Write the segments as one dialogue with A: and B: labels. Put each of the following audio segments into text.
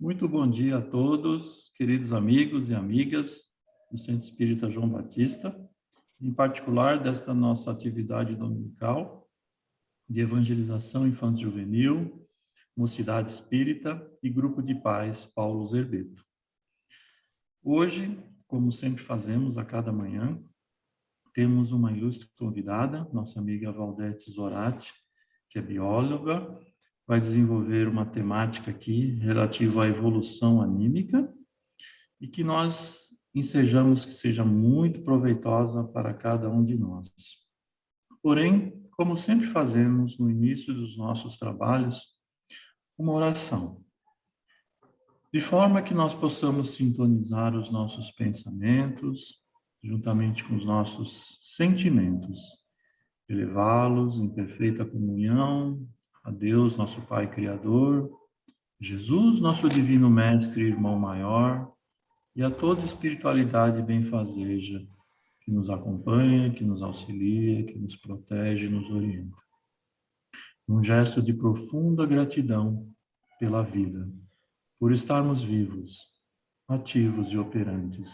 A: Muito bom dia a todos, queridos amigos e amigas do Centro Espírita João Batista, em particular desta nossa atividade dominical de evangelização infanto-juvenil, Mocidade Espírita e Grupo de Paz Paulo Zerbeto. Hoje, como sempre fazemos a cada manhã, temos uma ilustre convidada, nossa amiga Valdete Zorati, que é bióloga, vai desenvolver uma temática aqui relativa à evolução anímica e que nós ensejamos que seja muito proveitosa para cada um de nós. Porém, como sempre fazemos no início dos nossos trabalhos, uma oração, de forma que nós possamos sintonizar os nossos pensamentos, juntamente com os nossos sentimentos, elevá-los em perfeita comunhão a Deus, nosso Pai Criador, Jesus, nosso Divino Mestre e Irmão Maior, e a toda espiritualidade benfazeja que nos acompanha, que nos auxilia, que nos protege e nos orienta. Um gesto de profunda gratidão pela vida, por estarmos vivos, ativos e operantes,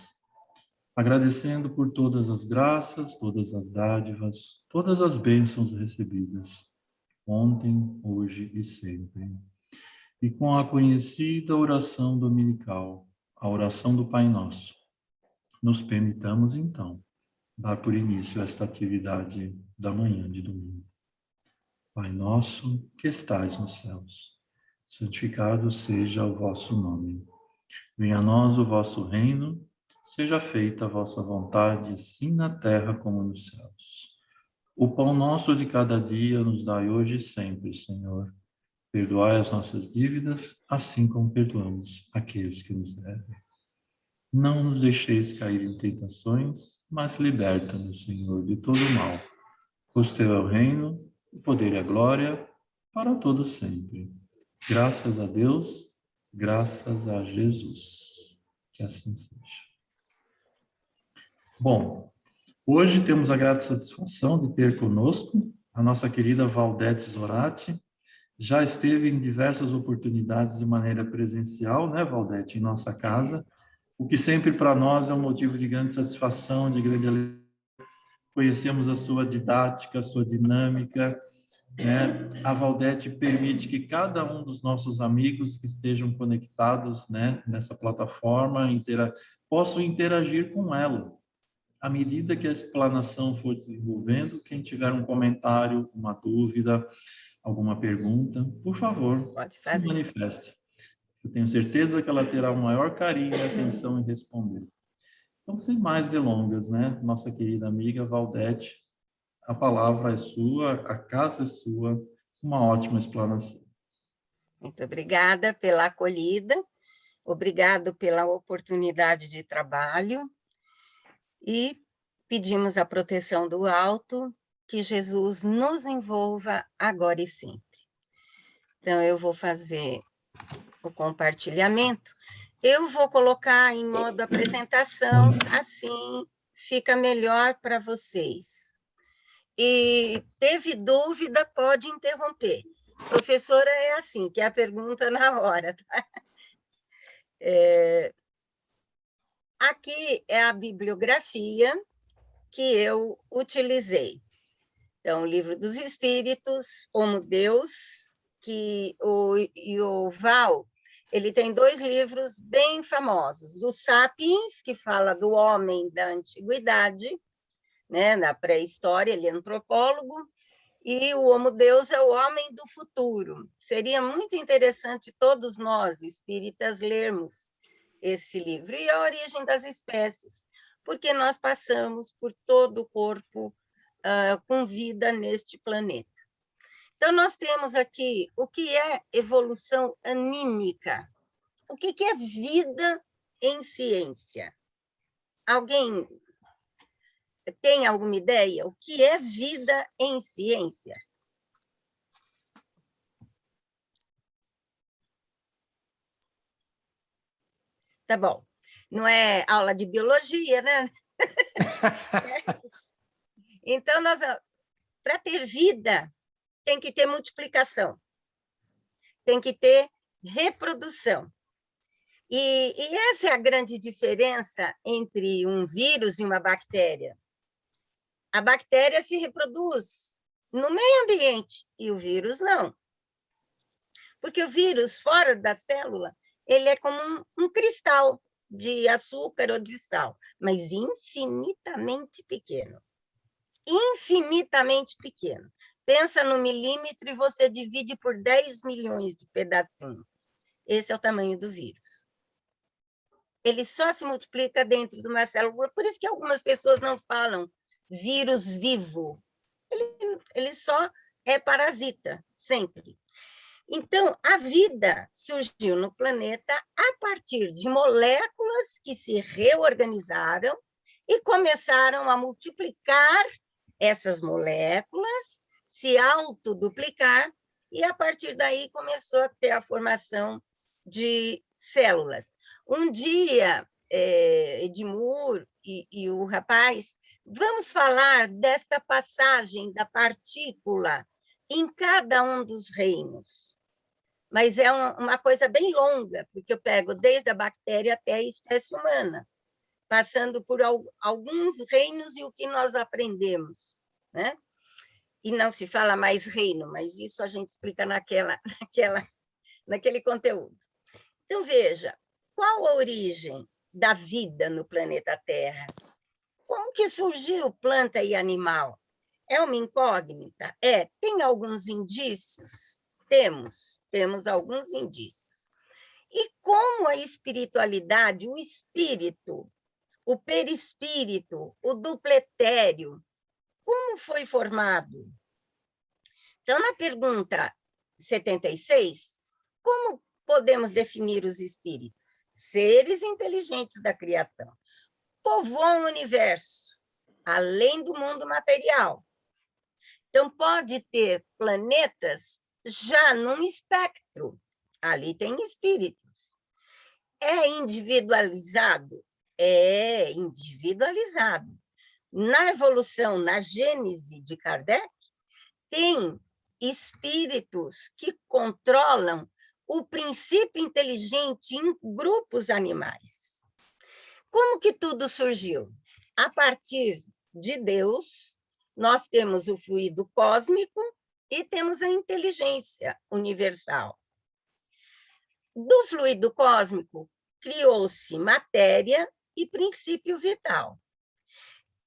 A: agradecendo por todas as graças, todas as dádivas, todas as bênçãos recebidas, ontem, hoje e sempre. E com a conhecida oração dominical, a oração do Pai Nosso, nos permitamos, então, dar por início a esta atividade da manhã de domingo. Pai nosso, que estais nos céus, santificado seja o vosso nome. Venha a nós o vosso reino, seja feita a vossa vontade, assim na terra como nos céus. O pão nosso de cada dia nos dai hoje e sempre, Senhor. Perdoai as nossas dívidas, assim como perdoamos aqueles que nos devem. Não nos deixeis cair em tentações, mas liberta-nos, Senhor, de todo o mal. Pois teu é o reino, o poder e a glória, para todos sempre. Graças a Deus, graças a Jesus. Que assim seja. Bom, hoje temos a grata satisfação de ter conosco a nossa querida Valdete Zorati. Já esteve em diversas oportunidades de maneira presencial, né, Valdete, em nossa casa, o que sempre para nós é um motivo de grande satisfação, de grande alegria. Conhecemos a sua didática, a sua dinâmica, né? A Valdete permite que cada um dos nossos amigos que estejam conectados, né, nessa plataforma possam interagir com ela. À medida que a explanação for desenvolvendo, quem tiver um comentário, uma dúvida, alguma pergunta, por favor, se manifeste. Eu tenho certeza que ela terá o maior carinho e atenção em responder. Então, sem mais delongas, né? Nossa querida amiga Valdete, a palavra é sua, a casa é sua, uma ótima explanação.
B: Muito obrigada pela acolhida, obrigado pela oportunidade de trabalho e pedimos a proteção do alto, que Jesus nos envolva agora e sempre. Então, eu vou fazer o compartilhamento. Eu vou colocar em modo apresentação, assim fica melhor para vocês. E teve dúvida, pode interromper. Professora é assim, que é a pergunta na hora, tá? Aqui é a bibliografia que eu utilizei. Então, o Livro dos Espíritos, Homo Deus, que o Yuval, ele tem 2 livros bem famosos, o Sapiens, que fala do homem da antiguidade, né, na pré-história, ele é antropólogo, e o Homo Deus é o homem do futuro. Seria muito interessante todos nós, espíritas, lermos esse livro. E a origem das espécies, porque nós passamos por todo o corpo com vida neste planeta. Então, nós temos aqui o que é evolução anímica. O que é vida em ciência? Alguém tem alguma ideia? O que é vida em ciência? Tá bom. Não é aula de biologia, né? Então, para ter vida, tem que ter multiplicação, tem que ter reprodução. E essa é a grande diferença entre um vírus e uma bactéria. A bactéria se reproduz no meio ambiente e o vírus não. Porque o vírus, fora da célula, ele é como um cristal de açúcar ou de sal, mas infinitamente pequeno. Infinitamente pequeno. Pensa no milímetro e você divide por 10 milhões de pedacinhos. Esse é o tamanho do vírus. Ele só se multiplica dentro de uma célula. Por isso que algumas pessoas não falam vírus vivo. Ele só é parasita, sempre. Então, a vida surgiu no planeta a partir de moléculas que se reorganizaram e começaram a multiplicar essas moléculas, se autoduplicar, e a partir daí começou a ter a formação de células. Um dia, Edmur e o rapaz, vamos falar desta passagem da partícula em cada um dos reinos. Mas é uma coisa bem longa, porque eu pego desde a bactéria até a espécie humana, passando por alguns reinos e o que nós aprendemos, né? E não se fala mais reino, mas isso a gente explica naquele conteúdo. Então, veja, qual a origem da vida no planeta Terra? Como que surgiu planta e animal? É uma incógnita? Tem alguns indícios? Temos alguns indícios. E como a espiritualidade, o espírito, o perispírito, o dupletério, como foi formado? Então, na pergunta 76, como podemos definir os espíritos? Seres inteligentes da criação. Povoam o universo, além do mundo material. Então, pode ter planetas já num espectro. Ali tem espíritos. É individualizado? É individualizado. Na evolução, na gênese de Kardec, tem espíritos que controlam o princípio inteligente em grupos animais. Como que tudo surgiu? A partir de Deus, nós temos o fluido cósmico e temos a inteligência universal. Do fluido cósmico, criou-se matéria e princípio vital.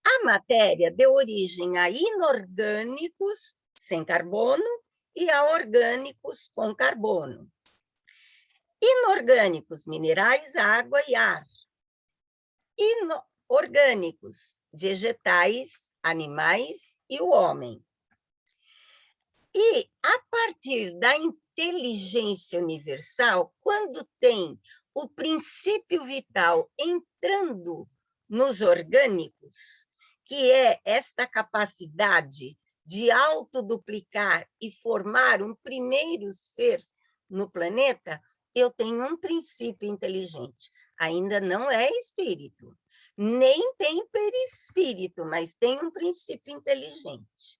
B: A matéria deu origem a inorgânicos sem carbono e a orgânicos com carbono. Inorgânicos, minerais, água e ar. Orgânicos, vegetais, animais e o homem. E, a partir da inteligência universal, quando tem o princípio vital entrando nos orgânicos, que é esta capacidade de autoduplicar e formar um primeiro ser no planeta, eu tenho um princípio inteligente. Ainda não é espírito, nem tem perispírito, mas tem um princípio inteligente.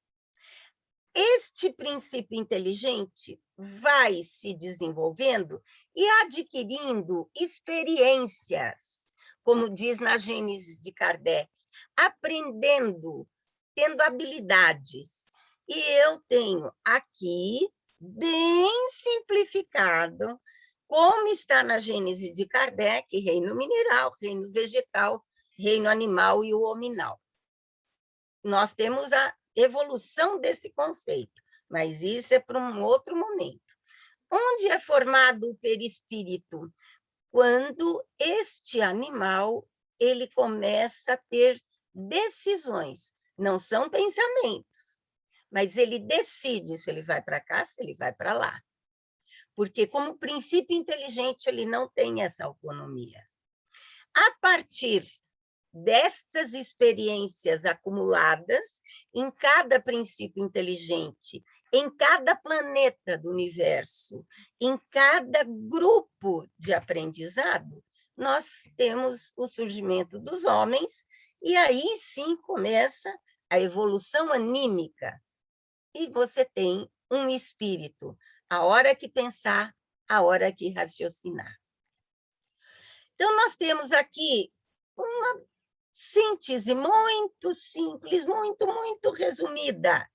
B: Este princípio inteligente vai se desenvolvendo e adquirindo experiências, como diz na Gênese de Kardec, aprendendo, tendo habilidades. E eu tenho aqui, bem simplificado, como está na Gênese de Kardec, reino mineral, reino vegetal, reino animal e o hominal. Nós temos a evolução desse conceito, mas isso é para um outro momento. Onde é formado o perispírito? Quando este animal ele começa a ter decisões, não são pensamentos, mas ele decide se ele vai para cá, se ele vai para lá. Porque, como princípio inteligente, ele não tem essa autonomia. A partir destas experiências acumuladas em cada princípio inteligente, em cada planeta do universo, em cada grupo de aprendizado, nós temos o surgimento dos homens, e aí sim começa a evolução anímica. E você tem um espírito, a hora que pensar, a hora que raciocinar. Então, nós temos aqui uma síntese muito simples, muito resumida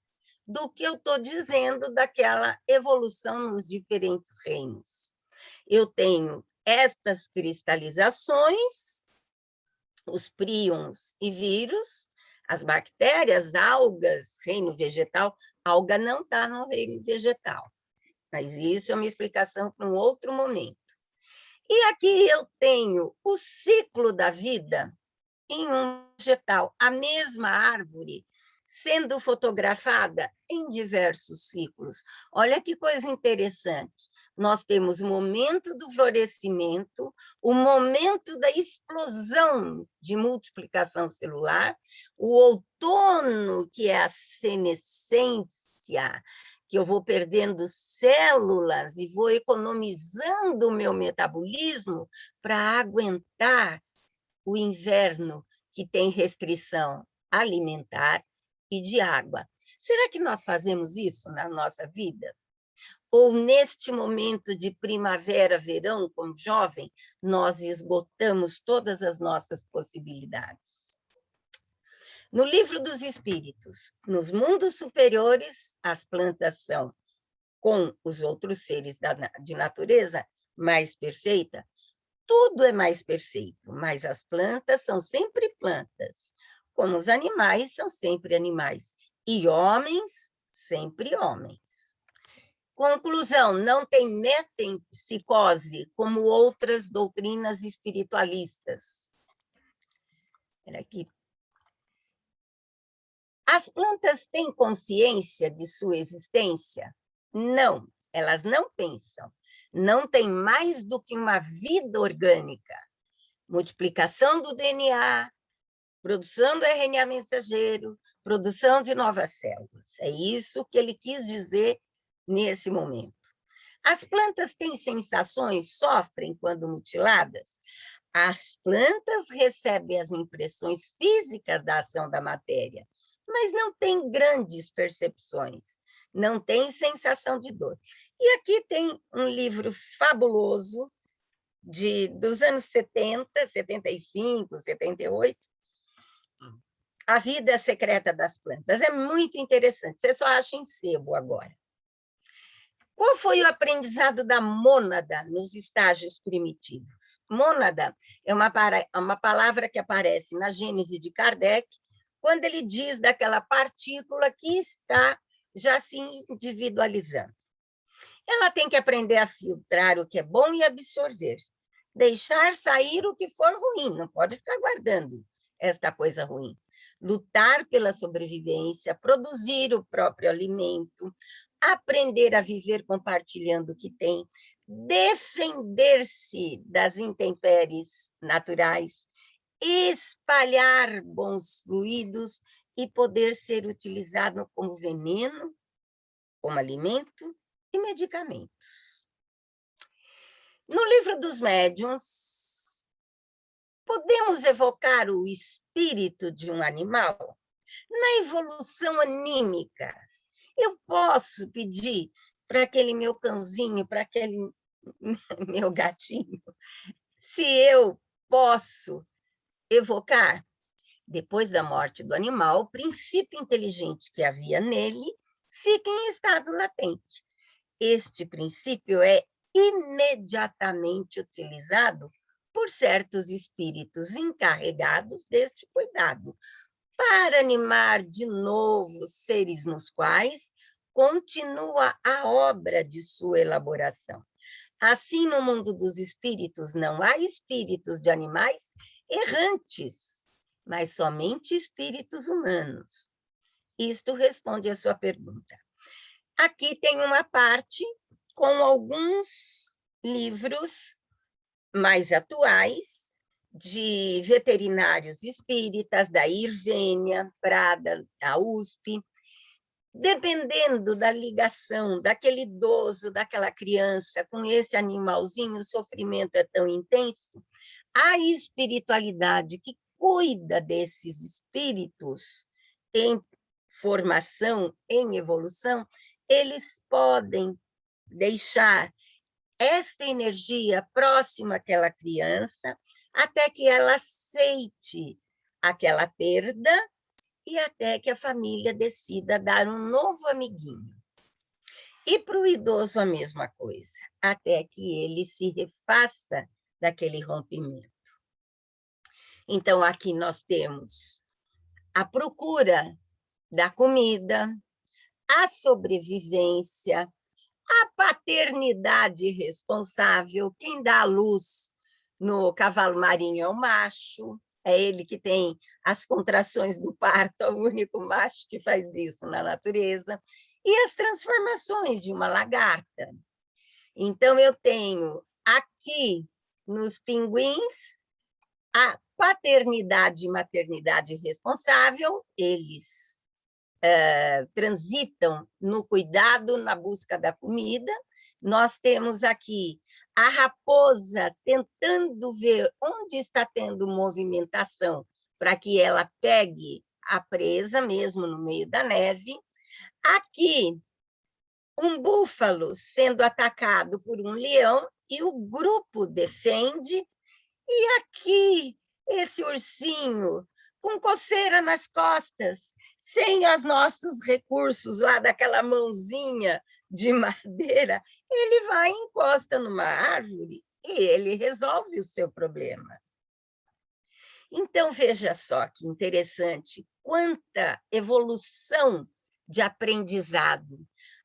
B: do que eu estou dizendo daquela evolução nos diferentes reinos. Eu tenho estas cristalizações, os príons e vírus, as bactérias, algas, reino vegetal. Alga não está no reino vegetal, mas isso é uma explicação para um outro momento. E aqui eu tenho o ciclo da vida em um vegetal, a mesma árvore sendo fotografada em diversos ciclos. Olha que coisa interessante. Nós temos o momento do florescimento, o momento da explosão de multiplicação celular, o outono, que é a senescência, que eu vou perdendo células e vou economizando o meu metabolismo para aguentar o inverno, que tem restrição alimentar e de água. Será que nós fazemos isso na nossa vida? Ou neste momento de primavera, verão, como jovem, nós esgotamos todas as nossas possibilidades? No Livro dos Espíritos, nos mundos superiores, as plantas são, com os outros seres de natureza, mais perfeita. Tudo é mais perfeito, mas as plantas são sempre plantas, como os animais são sempre animais, e homens, sempre homens. Conclusão, não tem metempsicose como outras doutrinas espiritualistas. Olha aqui. As plantas têm consciência de sua existência? Não, elas não pensam. Não têm mais do que uma vida orgânica. Multiplicação do DNA, produção do RNA mensageiro, produção de novas células. É isso que ele quis dizer nesse momento. As plantas têm sensações, sofrem quando mutiladas? As plantas recebem as impressões físicas da ação da matéria, mas não têm grandes percepções, não têm sensação de dor. E aqui tem um livro fabuloso dos anos 70, 75, 78, A Vida Secreta das Plantas. É muito interessante, você só acha em sebo agora. Qual foi o aprendizado da mônada nos estágios primitivos? Mônada é uma palavra que aparece na Gênese de Kardec, quando ele diz daquela partícula que está já se individualizando. Ela tem que aprender a filtrar o que é bom e absorver. Deixar sair o que for ruim, não pode ficar guardando esta coisa ruim. Lutar pela sobrevivência, produzir o próprio alimento, aprender a viver compartilhando o que tem, defender-se das intempéries naturais, espalhar bons fluidos e poder ser utilizado como veneno, como alimento e medicamentos. No Livro dos Médiuns, podemos evocar o espírito de um animal? Na evolução anímica, eu posso pedir para aquele meu cãozinho, para aquele meu gatinho, se eu posso evocar, depois da morte do animal, o princípio inteligente que havia nele fica em estado latente. Este princípio é imediatamente utilizado por certos espíritos encarregados deste cuidado, para animar de novo seres nos quais continua a obra de sua elaboração. Assim, no mundo dos espíritos, não há espíritos de animais errantes, mas somente espíritos humanos. Isto responde à sua pergunta. Aqui tem uma parte com alguns livros mais atuais, de veterinários espíritas, da Irvênia, Prada, da USP, dependendo da ligação daquele idoso, daquela criança com esse animalzinho, o sofrimento é tão intenso, a espiritualidade que cuida desses espíritos em formação, em evolução, eles podem deixar esta energia próxima àquela criança, até que ela aceite aquela perda e até que a família decida dar um novo amiguinho. E para o idoso a mesma coisa, até que ele se refaça daquele rompimento. Então, aqui nós temos a procura da comida, a sobrevivência, a paternidade responsável. Quem dá a luz no cavalo marinho é o macho, é ele que tem as contrações do parto, é o único macho que faz isso na natureza, e as transformações de uma lagarta. Então, eu tenho aqui nos pinguins a paternidade e maternidade responsável, eles transitam no cuidado, na busca da comida. Nós temos aqui a raposa tentando ver onde está tendo movimentação para que ela pegue a presa, mesmo no meio da neve. Aqui, um búfalo sendo atacado por um leão e o grupo defende. E aqui, esse ursinho com coceira nas costas, sem os nossos recursos lá daquela mãozinha de madeira, ele vai e encosta numa árvore e ele resolve o seu problema. Então, veja só que interessante, quanta evolução de aprendizado.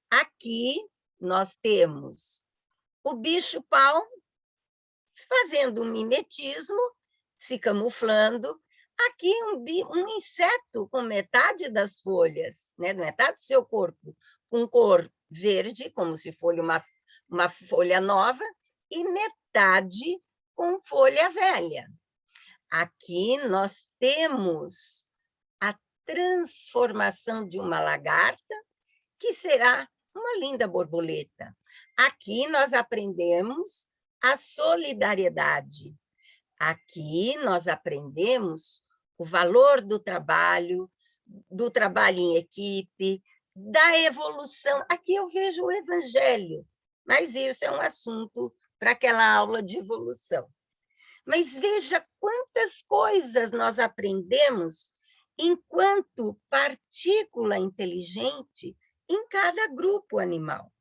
B: Aqui nós temos o bicho-pau fazendo um mimetismo, se camuflando. Aqui um inseto com metade das folhas, né, metade do seu corpo, com cor verde, como se fosse uma folha nova, e metade com folha velha. Aqui nós temos a transformação de uma lagarta, que será uma linda borboleta. Aqui nós aprendemos a solidariedade. Aqui nós aprendemos o valor do trabalho em equipe, da evolução. Aqui eu vejo o evangelho, mas isso é um assunto para aquela aula de evolução. Mas veja quantas coisas nós aprendemos enquanto partícula inteligente em cada grupo animal.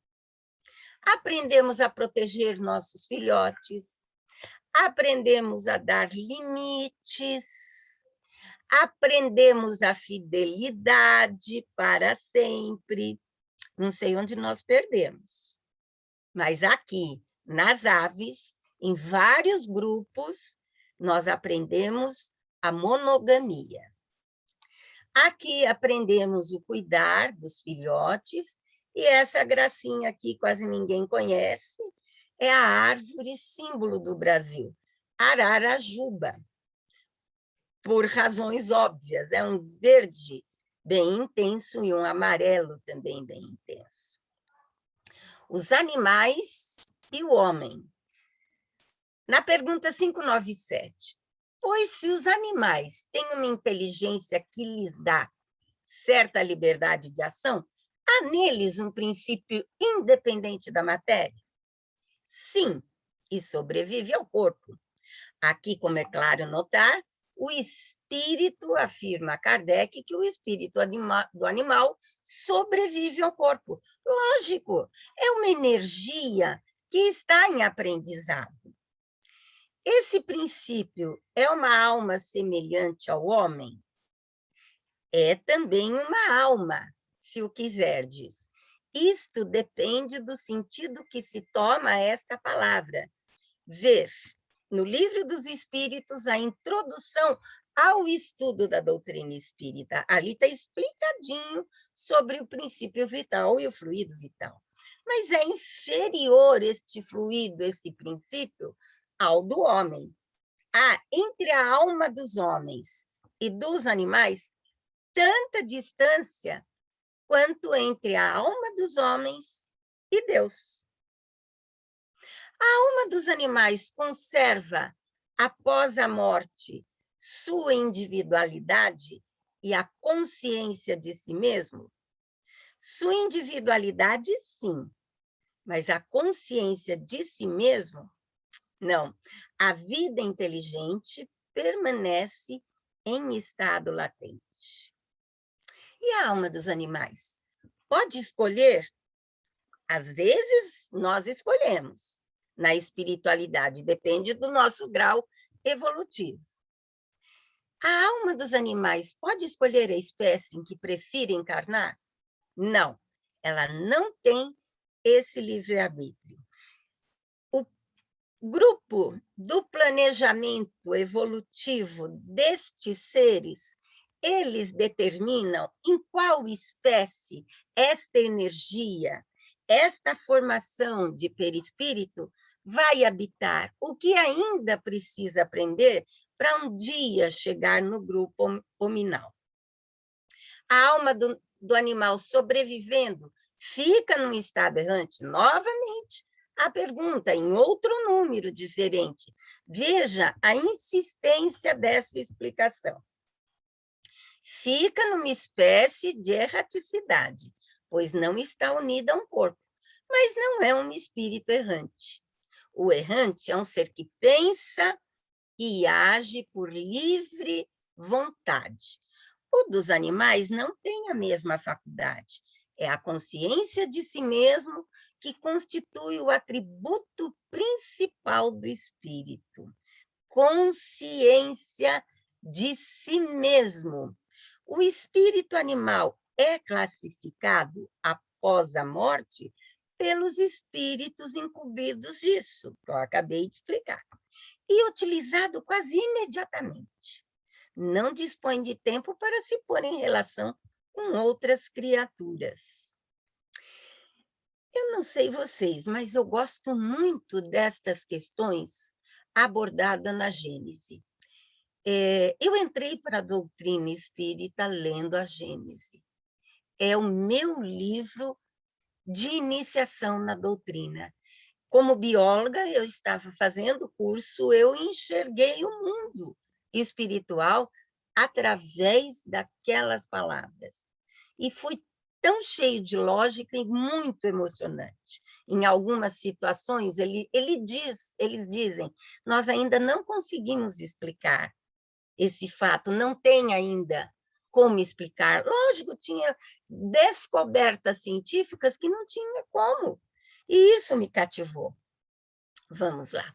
B: Aprendemos a proteger nossos filhotes, aprendemos a dar limites, aprendemos a fidelidade para sempre. Não sei onde nós perdemos, mas aqui, nas aves, em vários grupos, nós aprendemos a monogamia. Aqui aprendemos o cuidar dos filhotes, e essa gracinha aqui quase ninguém conhece, é a árvore símbolo do Brasil, Ararajuba, por razões óbvias, é um verde bem intenso e um amarelo também bem intenso. Os animais e o homem. Na pergunta 597, pois se os animais têm uma inteligência que lhes dá certa liberdade de ação, há neles um princípio independente da matéria? Sim, e sobrevive ao corpo. Aqui, como é claro notar, o espírito, afirma Kardec, que o espírito do animal sobrevive ao corpo. Lógico, é uma energia que está em aprendizado. Esse princípio é uma alma semelhante ao homem? É também uma alma, se o quiserdes. Isto depende do sentido que se toma esta palavra. Ver, no Livro dos Espíritos, a introdução ao estudo da doutrina espírita. Ali está explicadinho sobre o princípio vital e o fluido vital. Mas é inferior este fluido, esse princípio, ao do homem. Há entre a alma dos homens e dos animais tanta distância quanto entre a alma dos homens e Deus. A alma dos animais conserva, após a morte, sua individualidade e a consciência de si mesmo? Sua individualidade, sim, mas a consciência de si mesmo, não. A vida inteligente permanece em estado latente. E a alma dos animais? Pode escolher? Às vezes, nós escolhemos. Na espiritualidade, depende do nosso grau evolutivo. A alma dos animais pode escolher a espécie em que prefere encarnar? Não, ela não tem esse livre-arbítrio. O grupo do planejamento evolutivo destes seres, eles determinam em qual espécie esta energia, esta formação de perispírito vai habitar, o que ainda precisa aprender para um dia chegar no grupo hominal. A alma do animal sobrevivendo fica num estado errante? Novamente, a pergunta em outro número diferente. Veja a insistência dessa explicação. Fica numa espécie de erraticidade, pois não está unida a um corpo, mas não é um espírito errante. O errante é um ser que pensa e age por livre vontade. O dos animais não tem a mesma faculdade. É a consciência de si mesmo que constitui o atributo principal do espírito. Consciência de si mesmo. O espírito animal é classificado após a morte pelos espíritos incumbidos disso, que eu acabei de explicar, e utilizado quase imediatamente. Não dispõe de tempo para se pôr em relação com outras criaturas. Eu não sei vocês, mas eu gosto muito destas questões abordadas na Gênese. Eu entrei para a doutrina espírita lendo a Gênese. É o meu livro de iniciação na doutrina. Como bióloga, eu estava fazendo curso, eu enxerguei o mundo espiritual através daquelas palavras. E foi tão cheio de lógica e muito emocionante. Em algumas situações, eles dizem, nós ainda não conseguimos explicar esse fato, não tem ainda como explicar. Lógico, tinha descobertas científicas que não tinha como. E isso me cativou. Vamos lá.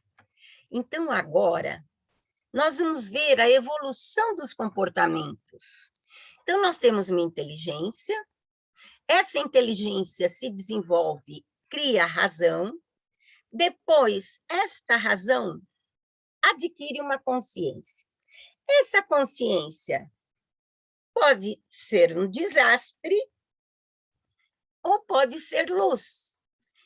B: Então, agora, nós vamos ver a evolução dos comportamentos. Então, nós temos uma inteligência, essa inteligência se desenvolve, cria razão, depois, esta razão adquire uma consciência. Essa consciência pode ser um desastre ou pode ser luz.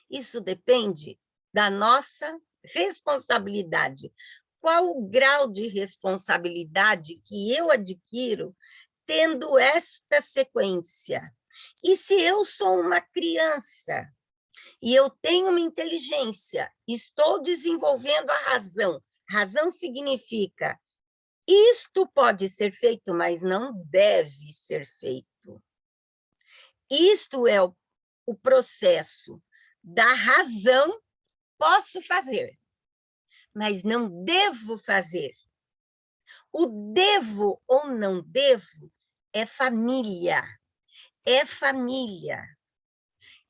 B: Isso depende da nossa responsabilidade. Qual o grau de responsabilidade que eu adquiro tendo esta sequência? E se eu sou uma criança e eu tenho uma inteligência, estou desenvolvendo a razão. Razão significa isto pode ser feito, mas não deve ser feito. Isto é o processo da razão, posso fazer, mas não devo fazer. O devo ou não devo é família. É família.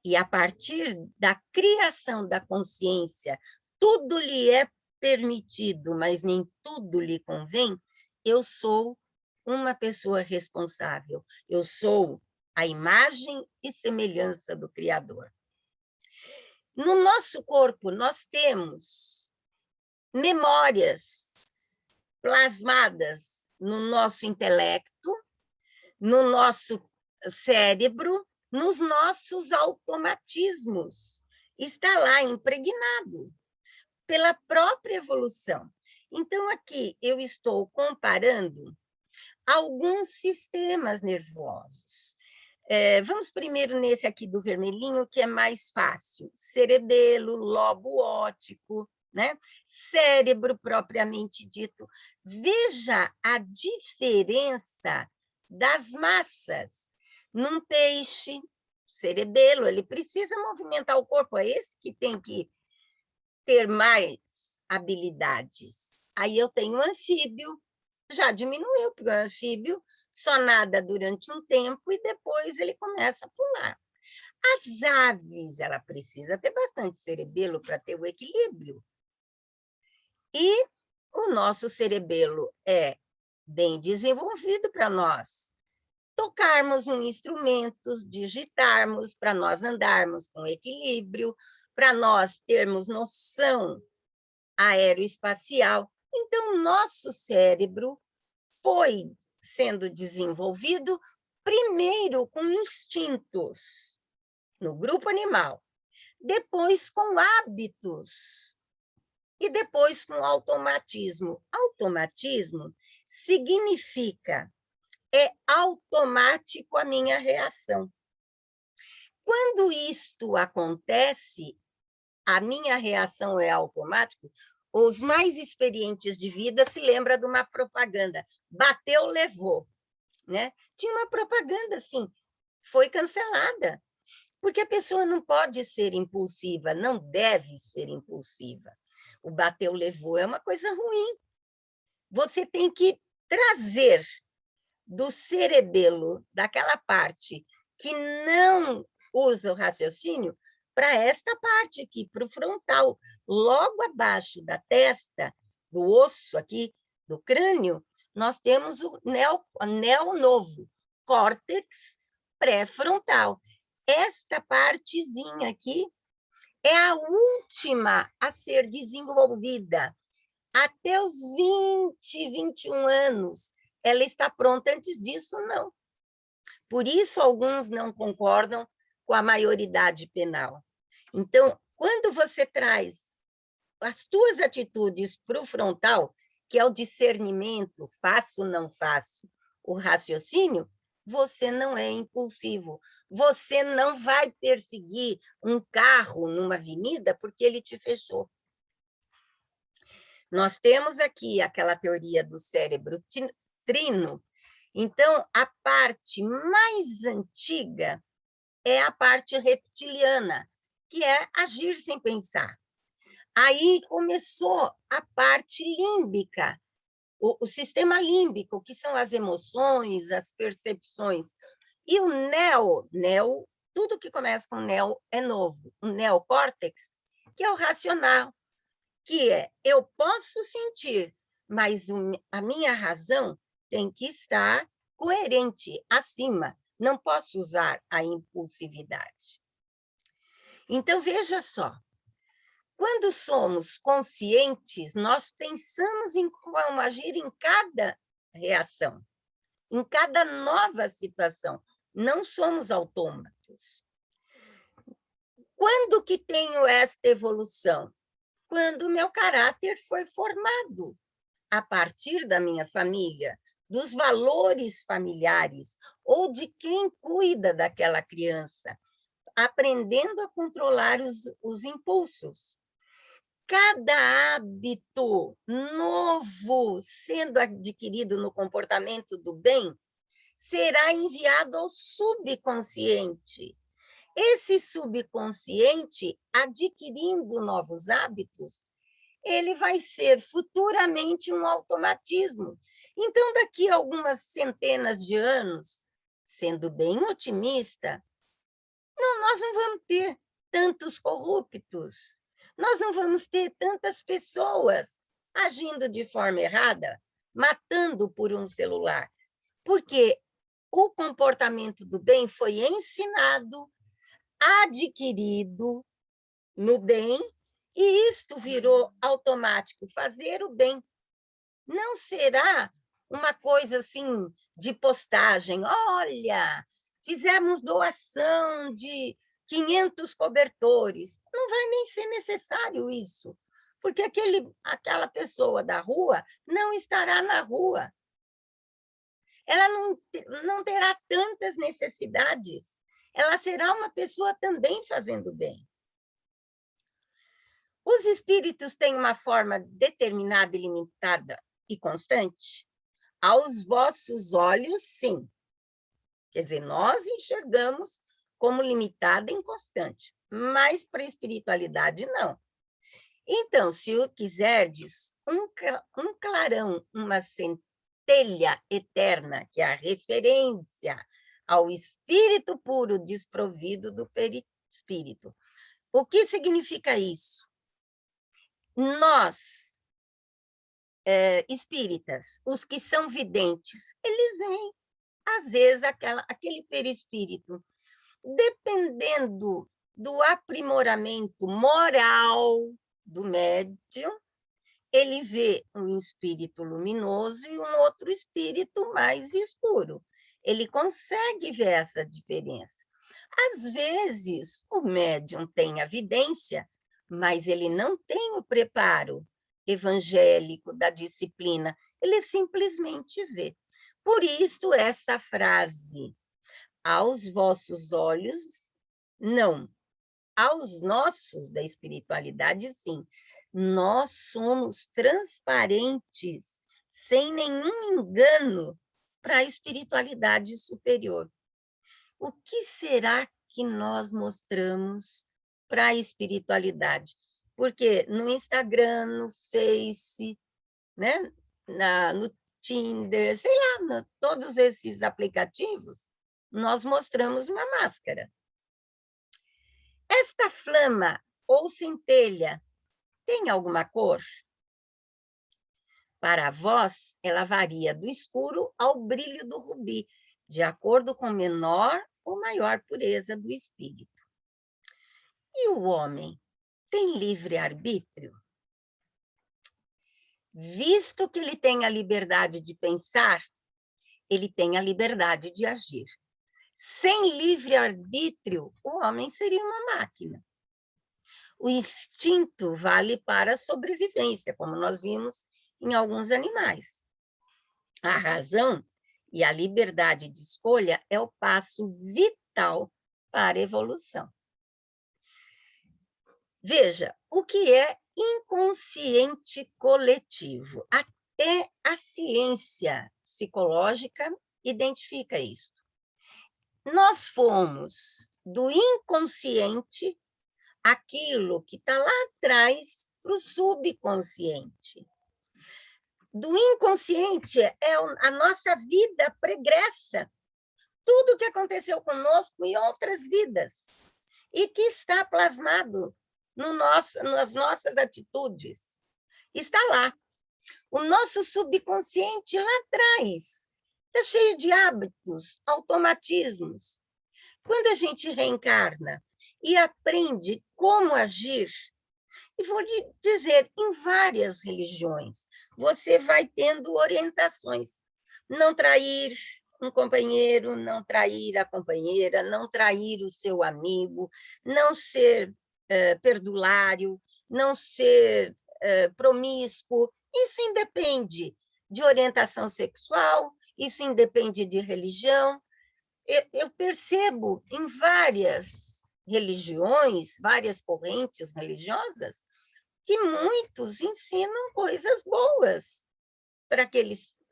B: E a partir da criação da consciência, tudo lhe é permitido, mas nem tudo lhe convém, eu sou uma pessoa responsável. Eu sou a imagem e semelhança do Criador. No nosso corpo, nós temos memórias plasmadas no nosso intelecto, no nosso cérebro, nos nossos automatismos. Está lá impregnado pela própria evolução. Então, aqui eu estou comparando alguns sistemas nervosos. Vamos primeiro nesse aqui do vermelhinho, que é mais fácil. Cerebelo, lobo óptico, né? Cérebro propriamente dito. Veja a diferença das massas. Num peixe, cerebelo, ele precisa movimentar o corpo, é esse que tem que ter mais habilidades. Aí eu tenho o anfíbio, já diminuiu, porque o anfíbio só nada durante um tempo e depois ele começa a pular. As aves, ela precisa ter bastante cerebelo para ter o equilíbrio. E o nosso cerebelo é bem desenvolvido para nós tocarmos um instrumento, digitarmos, para nós andarmos com equilíbrio, para nós termos noção aeroespacial. Então, o nosso cérebro foi sendo desenvolvido primeiro com instintos, no grupo animal, depois com hábitos e depois com automatismo. Automatismo significa é automático a minha reação. Quando isto acontece, a minha reação é automática. Os mais experientes de vida se lembram de uma propaganda, bateu, levou, né? Tinha uma propaganda assim, foi cancelada, porque a pessoa não pode ser impulsiva, não deve ser impulsiva. O bateu, levou é uma coisa ruim. Você tem que trazer do cerebelo, daquela parte que não usa o raciocínio, para esta parte aqui, para o frontal, logo abaixo da testa, do osso aqui, do crânio, nós temos o neonovo, córtex pré-frontal. Esta partezinha aqui é a última a ser desenvolvida. Até os 20, 21 anos, ela está pronta. Antes disso, não. Por isso, alguns não concordam com a maioridade penal. Então, quando você traz as tuas atitudes para o frontal, que é o discernimento, faço, não faço, o raciocínio, você não é impulsivo. Você não vai perseguir um carro numa avenida porque ele te fechou. Nós temos aqui aquela teoria do cérebro trino. Então, a parte mais antiga é a parte reptiliana, que é agir sem pensar. Aí começou a parte límbica, o sistema límbico, que são as emoções, as percepções. E o neo, tudo que começa com neo é novo. O neocórtex, que é o racional, que é, eu posso sentir, mas a minha razão tem que estar coerente, acima. Não posso usar a impulsividade. Então, veja só, quando somos conscientes, nós pensamos em como agir em cada reação, em cada nova situação. Não somos autômatos. Quando que tenho esta evolução? Quando o meu caráter foi formado a partir da minha família, dos valores familiares, ou de quem cuida daquela criança, aprendendo a controlar os impulsos. Cada hábito novo sendo adquirido no comportamento do bem será enviado ao subconsciente. Esse subconsciente, adquirindo novos hábitos, ele vai ser futuramente um automatismo. Então, daqui a algumas centenas de anos, sendo bem otimista, nós não vamos ter tantos corruptos, nós não vamos ter tantas pessoas agindo de forma errada, matando por um celular, porque o comportamento do bem foi ensinado, adquirido no bem, e isto virou automático, fazer o bem. Não será uma coisa assim de postagem, olha, fizemos doação de 500 cobertores. Não vai nem ser necessário isso, porque aquela pessoa da rua não estará na rua. Ela não terá tantas necessidades. Ela será uma pessoa também fazendo bem. Os espíritos têm uma forma determinada, limitada e constante? Aos vossos olhos, sim. Quer dizer, nós enxergamos como limitada e inconstante, mas para a espiritualidade, não. Então, se o quiserdes, um clarão, uma centelha eterna, que é a referência ao espírito puro desprovido do perispírito. O que significa isso? Nós, espíritas, os que são videntes, eles veem, às vezes, aquele perispírito. Dependendo do aprimoramento moral do médium, ele vê um espírito luminoso e um outro espírito mais escuro. Ele consegue ver essa diferença. Às vezes, o médium tem a vidência, mas ele não tem o preparo evangélico da disciplina, ele simplesmente vê. Por isso, essa frase, aos vossos olhos, não. Aos nossos da espiritualidade, sim. Nós somos transparentes, sem nenhum engano, para a espiritualidade superior. O que será que nós mostramos para a espiritualidade? Porque no Instagram, no Face, né? No Tinder, sei lá, todos esses aplicativos, nós mostramos uma máscara. Esta flama ou centelha tem alguma cor? Para vós, ela varia do escuro ao brilho do rubi, de acordo com menor ou maior pureza do espírito. E o homem tem livre-arbítrio? Visto que ele tem a liberdade de pensar, ele tem a liberdade de agir. Sem livre-arbítrio, o homem seria uma máquina. O instinto vale para a sobrevivência, como nós vimos em alguns animais. A razão e a liberdade de escolha é o passo vital para a evolução. Veja, o que é inconsciente coletivo? Até a ciência psicológica identifica isso. Nós fomos do inconsciente aquilo que está lá atrás para o subconsciente. Do inconsciente é a nossa vida pregressa, tudo que aconteceu conosco em outras vidas, e que está plasmado nas nossas atitudes. Está lá. O nosso subconsciente lá atrás está cheio de hábitos, automatismos. Quando a gente reencarna e aprende como agir, e vou lhe dizer, em várias religiões, você vai tendo orientações. Não trair um companheiro, não trair a companheira, não trair o seu amigo, não ser perdulário, não ser promíscuo. Isso independe de orientação sexual, isso independe de religião. Eu percebo em várias religiões, várias correntes religiosas, que muitos ensinam coisas boas para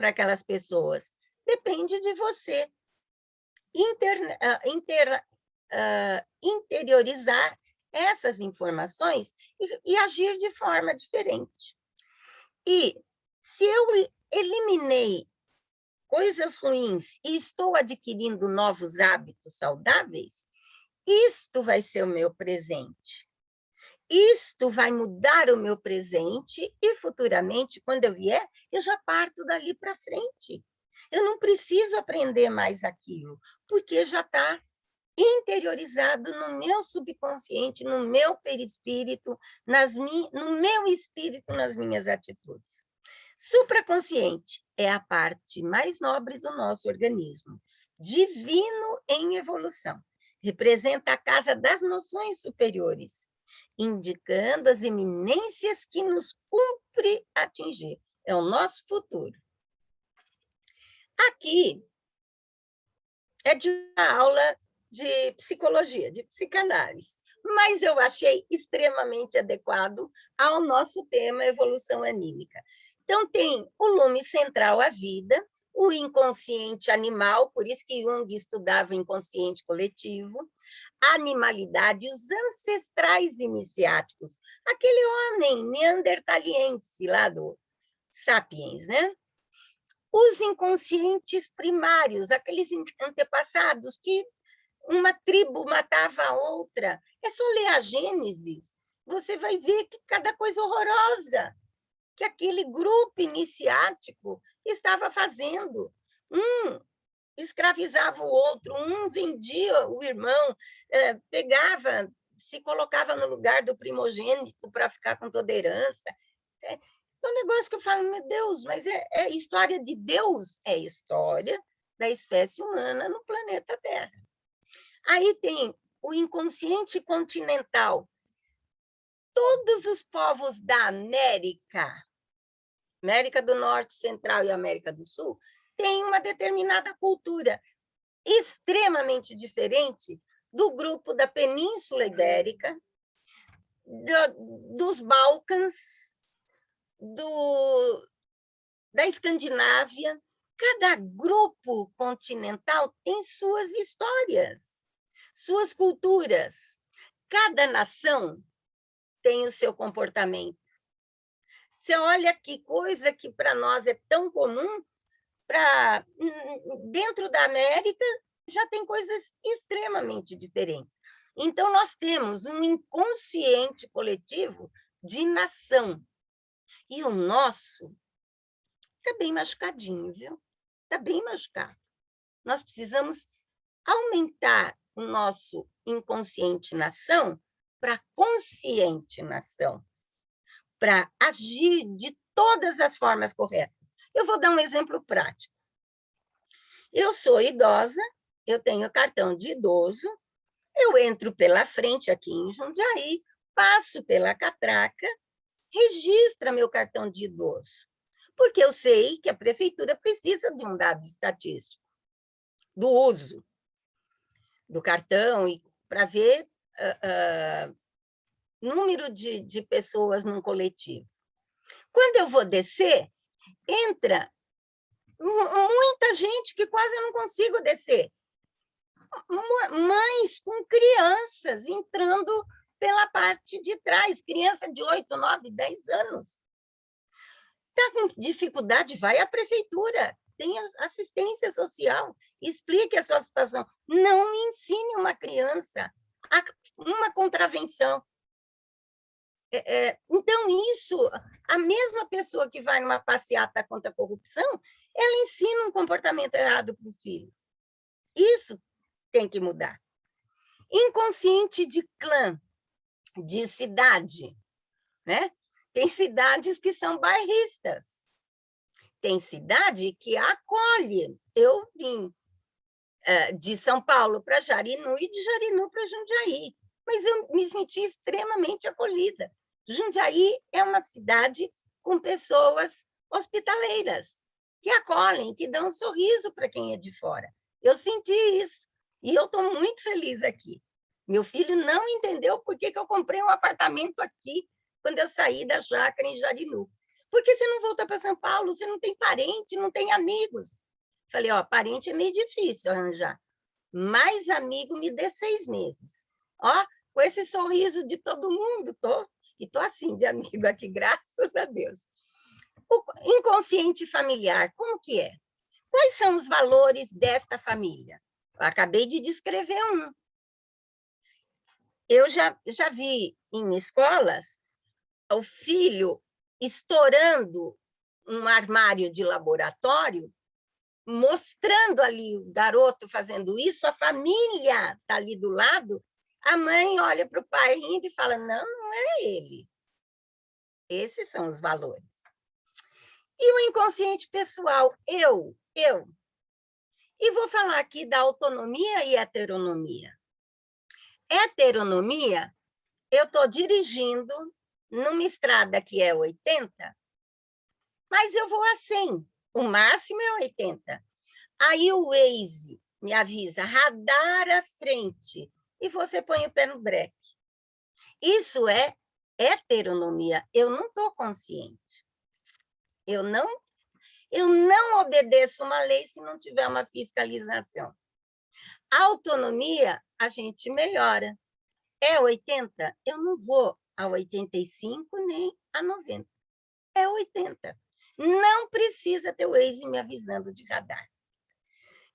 B: aquelas pessoas. Depende de você interiorizar essas informações e agir de forma diferente. E se eu eliminei coisas ruins e estou adquirindo novos hábitos saudáveis, isto vai ser o meu presente. Isto vai mudar o meu presente e futuramente, quando eu vier, eu já parto dali para frente. Eu não preciso aprender mais aquilo, porque já está interiorizado no meu subconsciente, no meu perispírito, no meu espírito, nas minhas atitudes. Supraconsciente é a parte mais nobre do nosso organismo, divino em evolução. Representa a casa das noções superiores, indicando as eminências que nos cumpre atingir. É o nosso futuro. Aqui é de uma aula de psicologia, de psicanálise, mas eu achei extremamente adequado ao nosso tema evolução anímica. Então, tem o lume central, a vida, o inconsciente animal, por isso que Jung estudava inconsciente coletivo, a animalidade, os ancestrais iniciáticos, aquele homem neandertaliense lá do Sapiens, né? Os inconscientes primários, aqueles antepassados que uma tribo matava a outra. É só ler a Gênesis, você vai ver que cada coisa horrorosa que aquele grupo iniciático estava fazendo. Um escravizava o outro, um vendia o irmão, pegava, se colocava no lugar do primogênito para ficar com toda a herança. É um negócio que eu falo, meu Deus, mas é história de Deus? É história da espécie humana no planeta Terra. Aí tem o inconsciente continental. Todos os povos da América do Norte, Central e América do Sul, têm uma determinada cultura extremamente diferente do grupo da Península Ibérica, dos Balcãs, da Escandinávia. Cada grupo continental tem suas histórias, suas culturas. Cada nação tem o seu comportamento. Você olha que coisa que para nós é tão comum, dentro da América já tem coisas extremamente diferentes. Então, nós temos um inconsciente coletivo de nação. E o nosso está bem machucadinho, viu? Está bem machucado. Nós precisamos aumentar o nosso inconsciente nação para consciente nação, para agir de todas as formas corretas. Eu vou dar um exemplo prático. Eu sou idosa, eu tenho cartão de idoso, eu entro pela frente aqui em Jundiaí, passo pela catraca, registra meu cartão de idoso, porque eu sei que a prefeitura precisa de um dado estatístico do uso do cartão e para ver número de pessoas num coletivo. Quando eu vou descer, entra muita gente que quase eu não consigo descer. Mães com crianças entrando pela parte de trás, criança de 8, 9, 10 anos. Está com dificuldade, vai à prefeitura, tem assistência social, explique a sua situação. Não ensine uma criança a uma contravenção. Então, isso, a mesma pessoa que vai numa passeata contra a corrupção, ela ensina um comportamento errado para o filho. Isso tem que mudar. Inconsciente de clã, de cidade, né? Tem cidades que são bairristas. Tem cidade que acolhe. Eu vim de São Paulo para Jarinu e de Jarinu para Jundiaí, mas eu me senti extremamente acolhida. Jundiaí é uma cidade com pessoas hospitaleiras, que acolhem, que dão um sorriso para quem é de fora. Eu senti isso, e eu estou muito feliz aqui. Meu filho não entendeu por que eu comprei um apartamento aqui quando eu saí da chácara em Jarinu. Por que você não voltou para São Paulo? Você não tem parente, não tem amigos. Falei, parente é meio difícil arranjar, mas amigo me dê 6 meses. Com esse sorriso de todo mundo, e estou assim de amigo aqui, graças a Deus. O inconsciente familiar, como que é? Quais são os valores desta família? Eu acabei de descrever um. Eu já vi em escolas o filho estourando um armário de laboratório, mostrando ali o garoto fazendo isso, a família está ali do lado, a mãe olha para o pai rindo e fala, não, não é ele. Esses são os valores. E o inconsciente pessoal, eu. E vou falar aqui da autonomia e heteronomia. Heteronomia, eu estou dirigindo numa estrada que é 80, mas eu vou a 100, o máximo é 80. Aí o Waze me avisa, radar à frente, e você põe o pé no breque. Isso é heteronomia, eu não estou consciente. Eu não obedeço uma lei se não tiver uma fiscalização. A autonomia, a gente melhora. É 80? Eu não vou a 85 nem a 90. É 80. Não precisa ter o Waze me avisando de radar.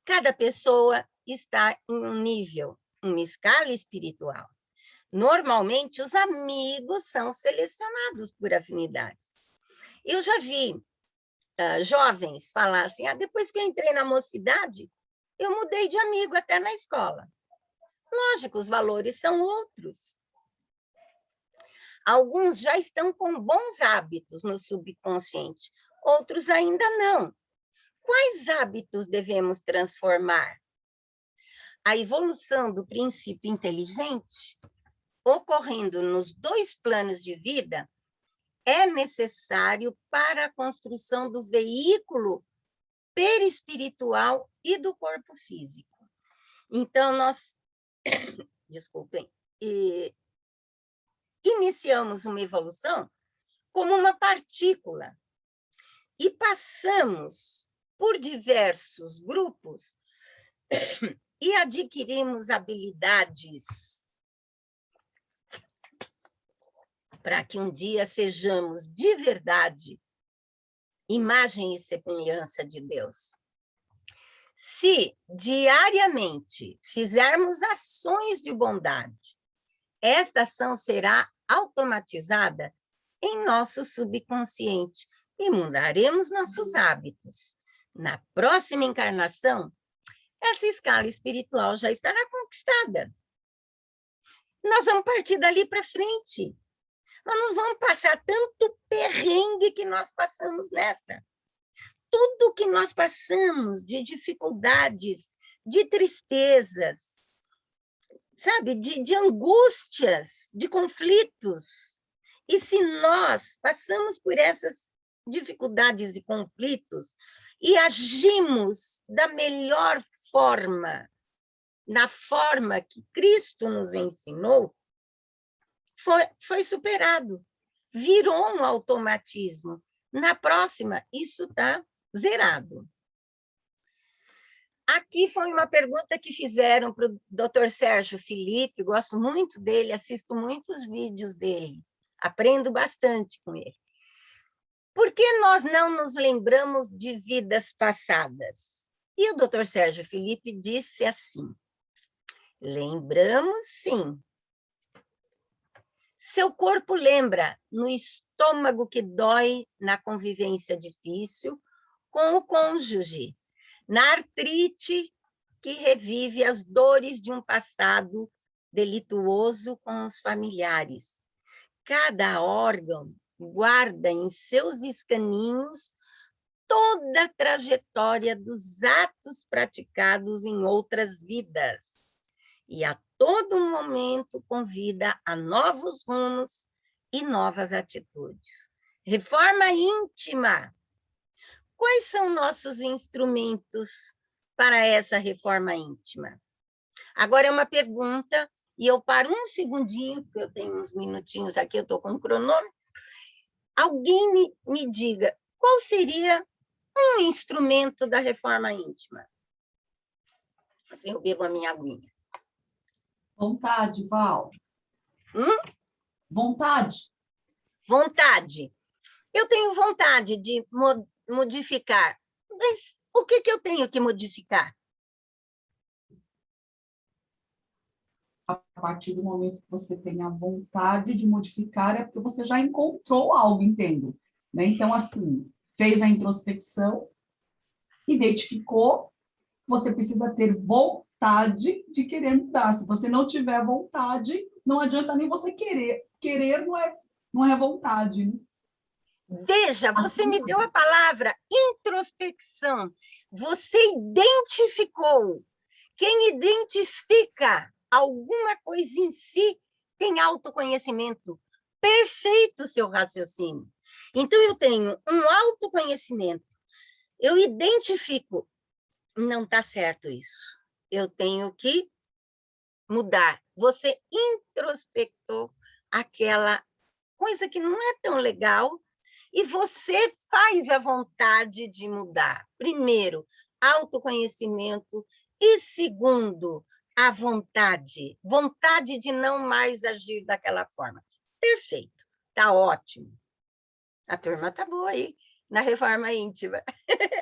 B: Cada pessoa está em um nível, uma escala espiritual. Normalmente, os amigos são selecionados por afinidade. Eu já vi jovens falar assim, depois que eu entrei na mocidade, eu mudei de amigo até na escola. Lógico, os valores são outros. Alguns já estão com bons hábitos no subconsciente, outros ainda não. Quais hábitos devemos transformar? A evolução do princípio inteligente, ocorrendo nos 2 planos de vida, é necessário para a construção do veículo perispiritual e do corpo físico. Então, nós, desculpem, iniciamos uma evolução como uma partícula e passamos por diversos grupos e adquirimos habilidades para que um dia sejamos de verdade imagem e semelhança de Deus. Se diariamente fizermos ações de bondade, esta ação será automatizada em nosso subconsciente e mudaremos nossos hábitos. Na próxima encarnação, essa escala espiritual já estará conquistada. Nós vamos partir dali para frente. Nós não vamos passar tanto perrengue que nós passamos nessa. Tudo que nós passamos de dificuldades, de tristezas, sabe, de angústias, de conflitos. E se nós passamos por essas dificuldades e conflitos e agimos da melhor forma, na forma que Cristo nos ensinou, foi superado, virou um automatismo. Na próxima, isso está zerado. Aqui foi uma pergunta que fizeram para o Dr. Sérgio Felipe, gosto muito dele, assisto muitos vídeos dele, aprendo bastante com ele. Por que nós não nos lembramos de vidas passadas? E o Dr. Sérgio Felipe disse assim, lembramos sim. Seu corpo lembra no estômago que dói na convivência difícil com o cônjuge, na artrite que revive as dores de um passado delituoso com os familiares. Cada órgão guarda em seus escaninhos toda a trajetória dos atos praticados em outras vidas e a todo momento convida a novos rumos e novas atitudes. Reforma íntima. Quais são nossos instrumentos para essa reforma íntima? Agora é uma pergunta, e eu paro um segundinho, porque eu tenho uns minutinhos aqui, eu estou com um cronômetro. Alguém me diga, qual seria um instrumento da reforma íntima? Assim eu bebo a minha aguinha.
C: Vontade, Val. Vontade.
B: Vontade. Eu tenho vontade de modificar, mas o que eu tenho que modificar?
C: A partir do momento que você tem a vontade de modificar, é porque você já encontrou algo, entendo. Né? Então, assim, fez a introspecção, identificou, você precisa ter vontade de querer mudar. Se você não tiver vontade, não adianta nem você querer. Querer não é vontade. Né?
B: Veja, você me deu a palavra introspecção. Você identificou. Quem identifica alguma coisa em si tem autoconhecimento. Perfeito seu raciocínio. Então, eu tenho um autoconhecimento. Eu identifico. Não está certo isso. Eu tenho que mudar. Você introspectou aquela coisa que não é tão legal E você faz a vontade de mudar. Primeiro, autoconhecimento. E segundo, a vontade. Vontade de não mais agir daquela forma. Perfeito. Está ótimo. A turma está boa aí, na reforma íntima.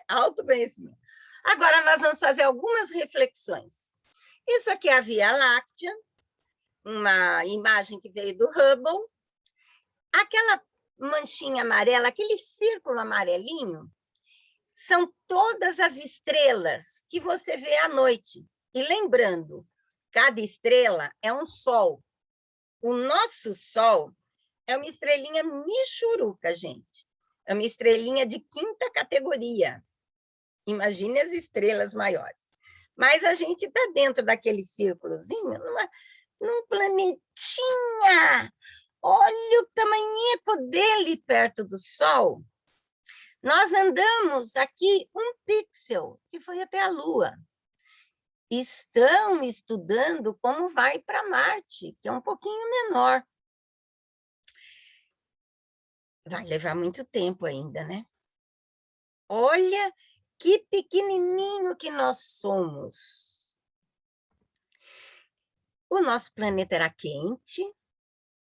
B: Autoconhecimento. Agora, nós vamos fazer algumas reflexões. Isso aqui é a Via Láctea, uma imagem que veio do Hubble. Aquela manchinha amarela, aquele círculo amarelinho, são todas as estrelas que você vê à noite. E lembrando, cada estrela é um sol. O nosso sol é uma estrelinha michuruca, gente. É uma estrelinha de 5ª categoria. Imagine as estrelas maiores. Mas a gente está dentro daquele círculozinho, num planetinha. Olha o tamanhico dele perto do Sol. Nós andamos aqui 1 pixel, que foi até a Lua. Estão estudando como vai para Marte, que é um pouquinho menor. Vai levar muito tempo ainda, né? Olha que pequenininho que nós somos. O nosso planeta era quente,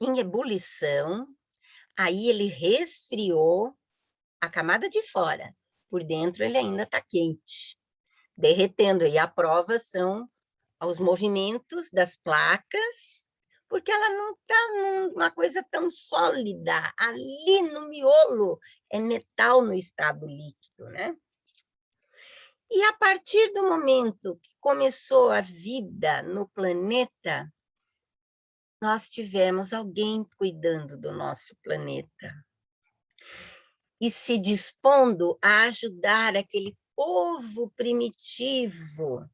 B: em ebulição, aí ele resfriou a camada de fora, por dentro ele ainda está quente, derretendo, e a prova são os movimentos das placas, porque ela não está numa coisa tão sólida, ali no miolo é metal no estado líquido, né? E a partir do momento que começou a vida no planeta, nós tivemos alguém cuidando do nosso planeta e se dispondo a ajudar aquele povo primitivo,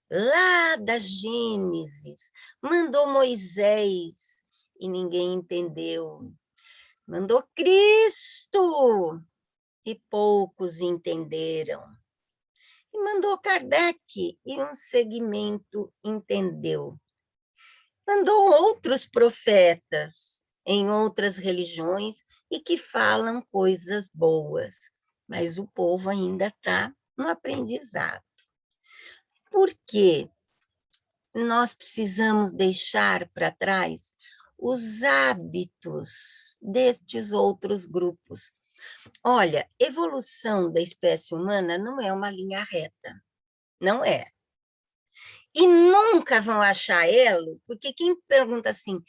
B: lá da Gênesis, mandou Moisés e ninguém entendeu, mandou Cristo e poucos entenderam, e mandou Kardec e um segmento entendeu. Mandou outros profetas em outras religiões e que falam coisas boas, mas o povo ainda está no aprendizado. Por quê? Nós precisamos deixar para trás os hábitos destes outros grupos. Olha, evolução da espécie humana não é uma linha reta, não é. E nunca vão achar elo, porque quem pergunta assim,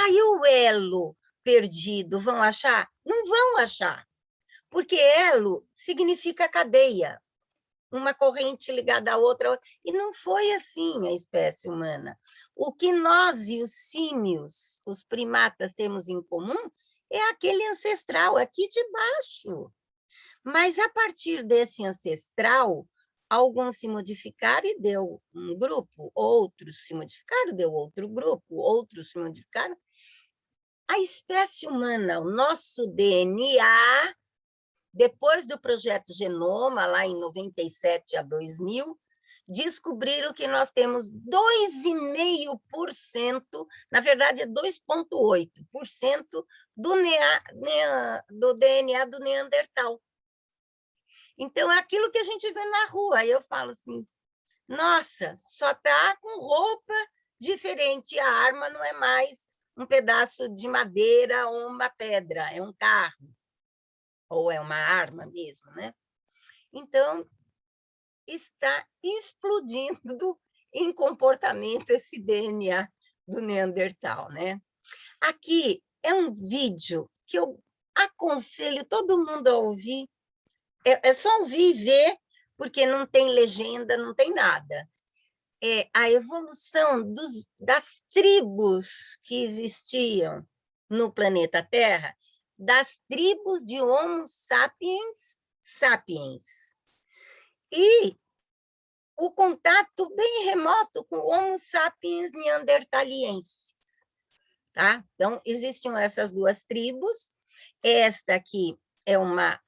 B: e o elo perdido, vão achar? Não vão achar, porque elo significa cadeia, uma corrente ligada à outra, e não foi assim a espécie humana. O que nós e os símios, os primatas, temos em comum é aquele ancestral aqui de baixo. Mas, a partir desse ancestral, alguns se modificaram e deu um grupo, outros se modificaram, deu outro grupo, outros se modificaram. A espécie humana, o nosso DNA, depois do projeto Genoma, lá em 97 a 2000, descobriram que nós temos 2,5%, na verdade é 2,8% do DNA do Neandertal. Então, é aquilo que a gente vê na rua. Aí eu falo assim, nossa, só está com roupa diferente, a arma não é mais um pedaço de madeira ou uma pedra, é um carro, ou é uma arma mesmo, né? Então, está explodindo em comportamento esse DNA do Neandertal, né? Aqui é um vídeo que eu aconselho todo mundo a ouvir. É só ouvir e ver, porque não tem legenda, não tem nada. É a evolução das tribos que existiam no planeta Terra, das tribos de Homo sapiens sapiens. E o contato bem remoto com Homo sapiens neandertaliensis. Tá? Então, existiam essas duas tribos. Esta aqui é uma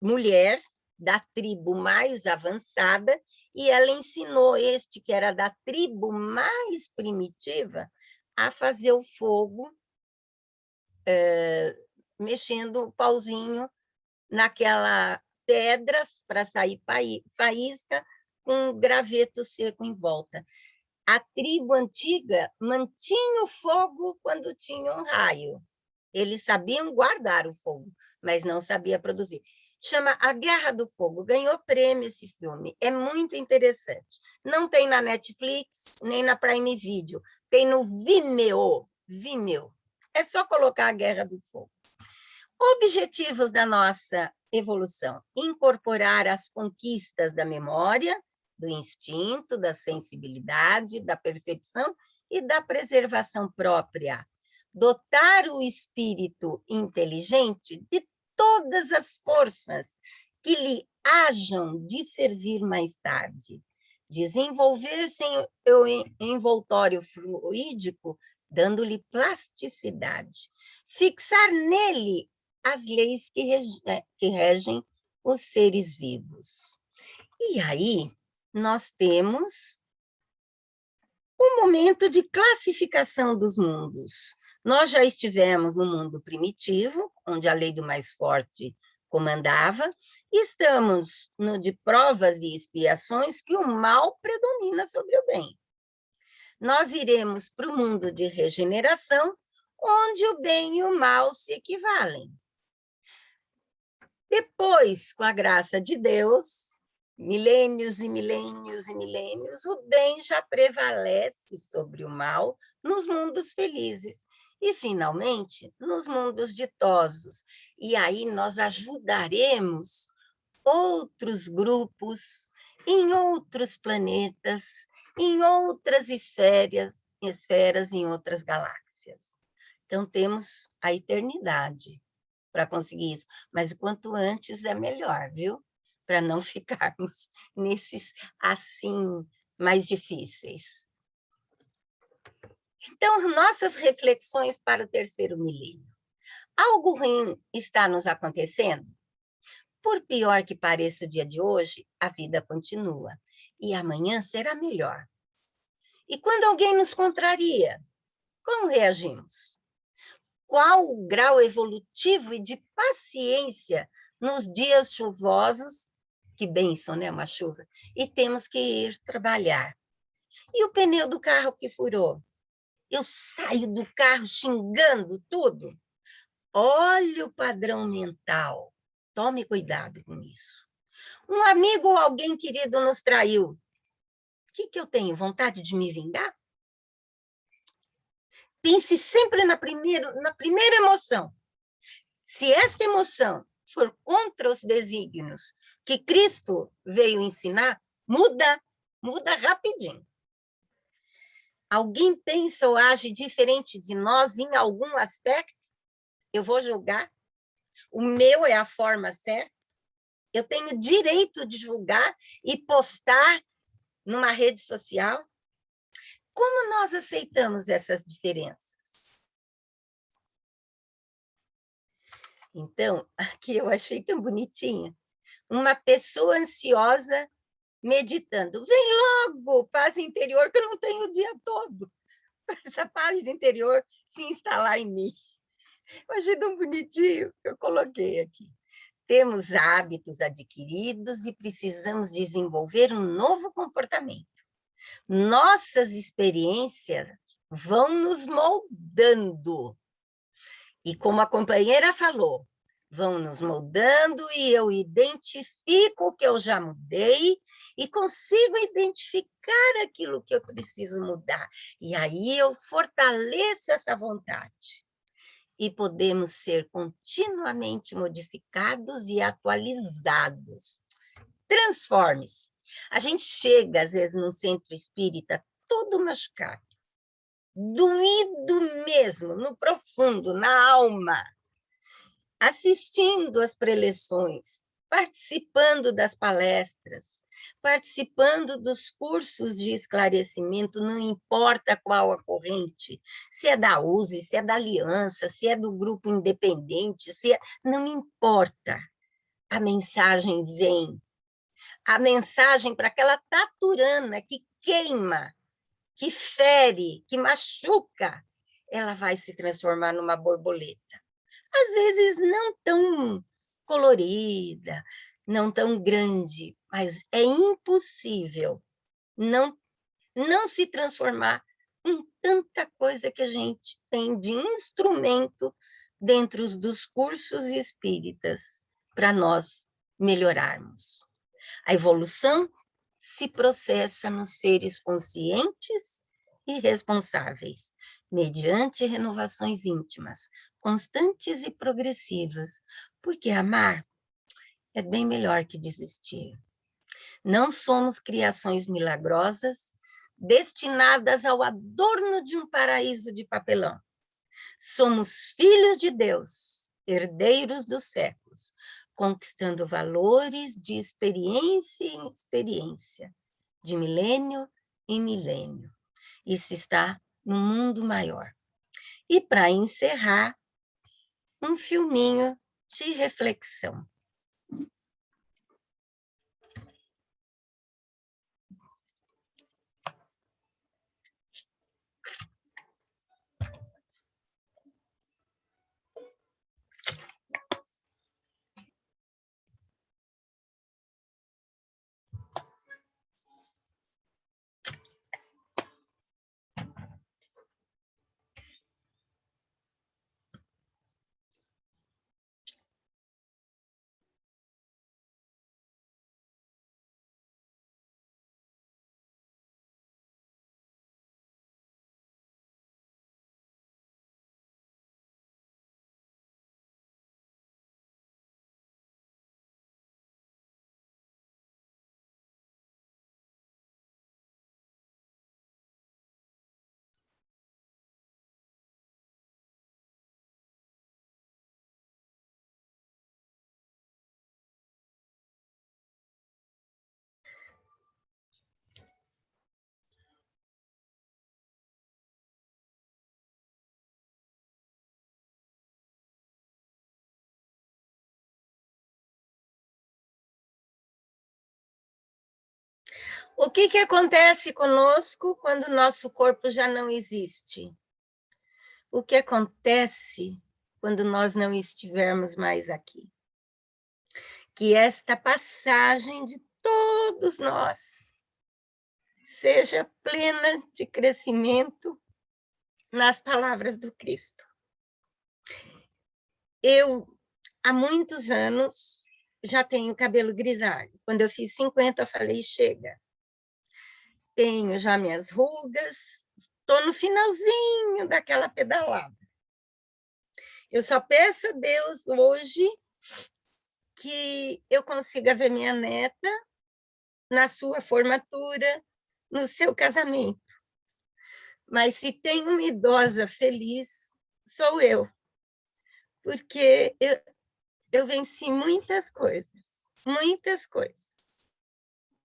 B: mulher da tribo mais avançada, e ela ensinou este, que era da tribo mais primitiva, a fazer o fogo mexendo o pauzinho naquela pedras para sair faísca com graveto seco em volta. A tribo antiga mantinha o fogo quando tinha um raio. Eles sabiam guardar o fogo, mas não sabia produzir. Chama A Guerra do Fogo. Ganhou prêmio esse filme. É muito interessante. Não tem na Netflix, nem na Prime Video. Tem no Vimeo. Vimeo. É só colocar A Guerra do Fogo. Objetivos da nossa evolução: incorporar as conquistas da memória, do instinto, da sensibilidade, da percepção e da preservação própria. Dotar o espírito inteligente de todas as forças que lhe hajam de servir mais tarde. Desenvolver-se em envoltório fluídico, dando-lhe plasticidade. Fixar nele as leis que regem os seres vivos. E aí, nós temos um momento de classificação dos mundos. Nós já estivemos no mundo primitivo, onde a lei do mais forte comandava, e estamos no de provas e expiações, que o mal predomina sobre o bem. Nós iremos para o mundo de regeneração, onde o bem e o mal se equivalem. Depois, com a graça de Deus, milênios e milênios e milênios, o bem já prevalece sobre o mal nos mundos felizes. E, finalmente, nos mundos ditosos. E aí nós ajudaremos outros grupos em outros planetas, em outras esferas, em outras galáxias. Então, temos a eternidade para conseguir isso. Mas o quanto antes é melhor, viu? Para não ficarmos nesses, assim, mais difíceis. Então, nossas reflexões para o terceiro milênio. Algo ruim está nos acontecendo? Por pior que pareça o dia de hoje, a vida continua. E amanhã será melhor. E quando alguém nos contraria, como reagimos? Qual o grau evolutivo e de paciência nos dias chuvosos? Que bênção, né, uma chuva? E temos que ir trabalhar. E o pneu do carro que furou? Eu saio do carro xingando tudo? Olha o padrão mental. Tome cuidado com isso. Um amigo ou alguém querido nos traiu. O que eu tenho? Vontade de me vingar? Pense sempre na primeira emoção. Se esta emoção for contra os desígnios que Cristo veio ensinar, muda rapidinho. Alguém pensa ou age diferente de nós em algum aspecto? Eu vou julgar. O meu é a forma certa. Eu tenho direito de julgar e postar numa rede social. Como nós aceitamos essas diferenças? Então, aqui eu achei tão bonitinha. Uma pessoa ansiosa meditando. Vem logo, paz interior, que eu não tenho o dia todo. Essa paz interior se instalar em mim. Eu achei tão bonitinho que eu coloquei aqui. Temos hábitos adquiridos e precisamos desenvolver um novo comportamento. Nossas experiências vão nos moldando. E como a companheira falou, vão nos moldando e eu identifico o que eu já mudei e consigo identificar aquilo que eu preciso mudar. E aí eu fortaleço essa vontade. E podemos ser continuamente modificados e atualizados. Transforme-se. A gente chega, às vezes, num centro espírita todo machucado, doído mesmo, no profundo, na alma, assistindo às preleções, participando das palestras, participando dos cursos de esclarecimento, não importa qual a corrente, se é da USE, se é da Aliança, se é do grupo independente, não importa. A mensagem vem. A mensagem para aquela taturana que queima, que fere, que machuca, ela vai se transformar numa borboleta. às vezes não tão colorida, não tão grande, mas é impossível não se transformar em tanta coisa que a gente tem de instrumento dentro dos cursos espíritas para nós melhorarmos. A evolução se processa nos seres conscientes e responsáveis, mediante renovações íntimas, constantes e progressivas, porque amar é bem melhor que desistir. Não somos criações milagrosas destinadas ao adorno de um paraíso de papelão. Somos filhos de Deus, herdeiros dos séculos, conquistando valores de experiência em experiência, de milênio em milênio. Isso está no mundo maior. E para encerrar, um filminho de reflexão. O que acontece conosco quando o nosso corpo já não existe? O que acontece quando nós não estivermos mais aqui? Que esta passagem de todos nós seja plena de crescimento nas palavras do Cristo. Eu, há muitos anos, já tenho cabelo grisalho. Quando eu fiz 50, eu falei, chega. Tenho já minhas rugas, estou no finalzinho daquela pedalada. Eu só peço a Deus hoje que eu consiga ver minha neta na sua formatura, no seu casamento. Mas se tem uma idosa feliz, sou eu. Porque eu venci muitas coisas, muitas coisas,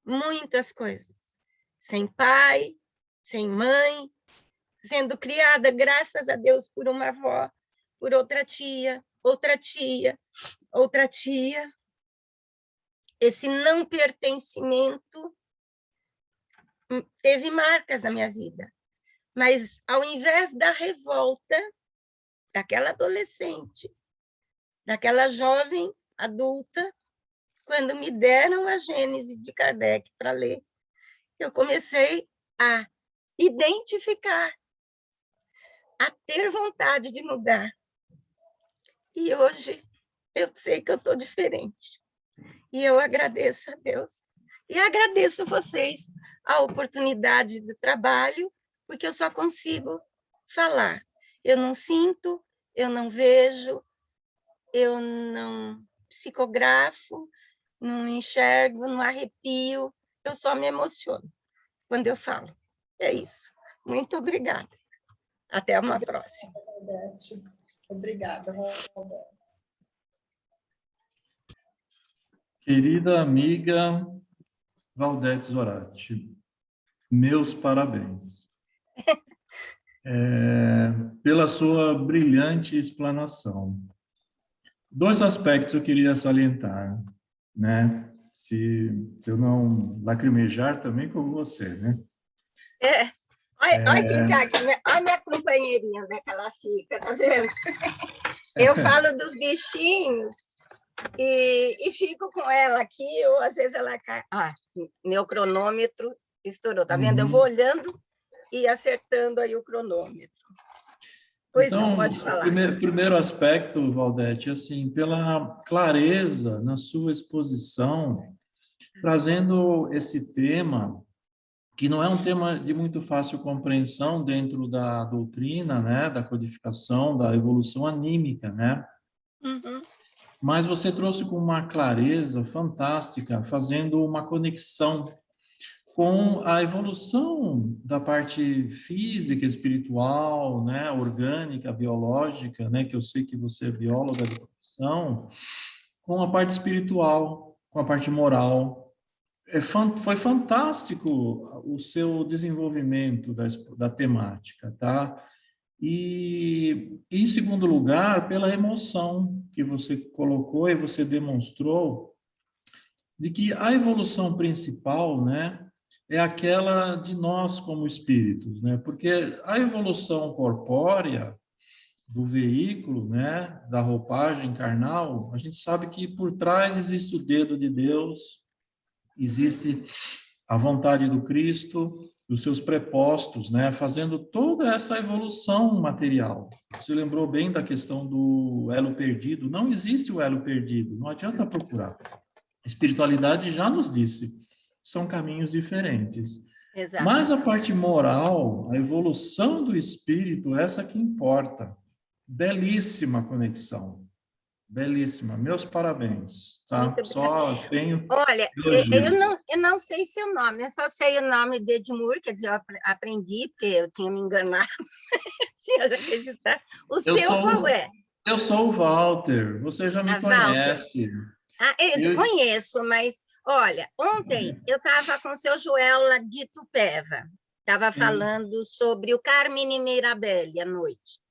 B: muitas coisas. Sem pai, sem mãe, sendo criada, graças a Deus, por uma avó, por outra tia, outra tia, outra tia. Esse não pertencimento teve marcas na minha vida. Mas, ao invés da revolta daquela adolescente, daquela jovem adulta, quando me deram a Gênese de Kardec para ler, eu comecei a identificar, a ter vontade de mudar. E hoje eu sei que eu estou diferente. E eu agradeço a Deus. E agradeço a vocês a oportunidade do trabalho, porque eu só consigo falar. Eu não sinto, eu não vejo, eu não psicografo, não enxergo, não arrepio, eu só me emociono quando eu falo. É isso. Muito obrigada. Até uma próxima.
C: Obrigada, Roberto.
A: Querida amiga Valdete Zorati, meus parabéns. Pela sua brilhante explanação. 2 aspectos eu queria salientar, né? Se eu não lacrimejar também como você, né?
B: Olha quem está aqui, olha a minha companheirinha, onde é que ela fica, tá vendo? Eu falo dos bichinhos e fico com ela aqui, ou às vezes ela cai. Ah, meu cronômetro estourou, tá vendo? Eu vou olhando e acertando aí o cronômetro. Pois não,
A: Então,
B: pode
A: o
B: falar.
A: primeiro aspecto, Valdete, assim, pela clareza na sua exposição, trazendo esse tema, que não é um tema de muito fácil compreensão dentro da doutrina, né, da codificação, da evolução anímica, né?
B: Uhum.
A: Mas você trouxe com uma clareza fantástica, fazendo uma conexão com a evolução da parte física, espiritual, né, orgânica, biológica, né, que eu sei que você é bióloga de profissão, com a parte espiritual, com a parte moral. Foi fantástico o seu desenvolvimento da temática, tá? E, em segundo lugar, pela emoção que você colocou e você demonstrou de que a evolução principal, né, é aquela de nós como espíritos, né? Porque a evolução corpórea do veículo, né, da roupagem carnal, a gente sabe que por trás existe o dedo de Deus, existe a vontade do Cristo, os seus prepostos, né, fazendo toda essa evolução material. Você lembrou bem da questão do elo perdido? Não existe o elo perdido, não adianta procurar. A espiritualidade já nos disse, são caminhos diferentes.
B: Exato.
A: Mas a parte moral, a evolução do espírito, essa que importa. Belíssima conexão. Belíssima. Meus parabéns, tá?
B: Muito
A: Só tenho
B: Olha,
A: elogios.
B: eu não sei seu nome, eu só sei o nome de Edmur, quer dizer, eu aprendi, porque eu tinha me enganado, tinha já acreditado. O seu qual é?
A: Eu sou o Walter, você já me
B: Walter.
A: conhece.
B: Eu conheço, mas, olha, ontem eu estava com o seu Joel lá de Itupeva, estava falando sobre o Carmine Mirabelli à noite.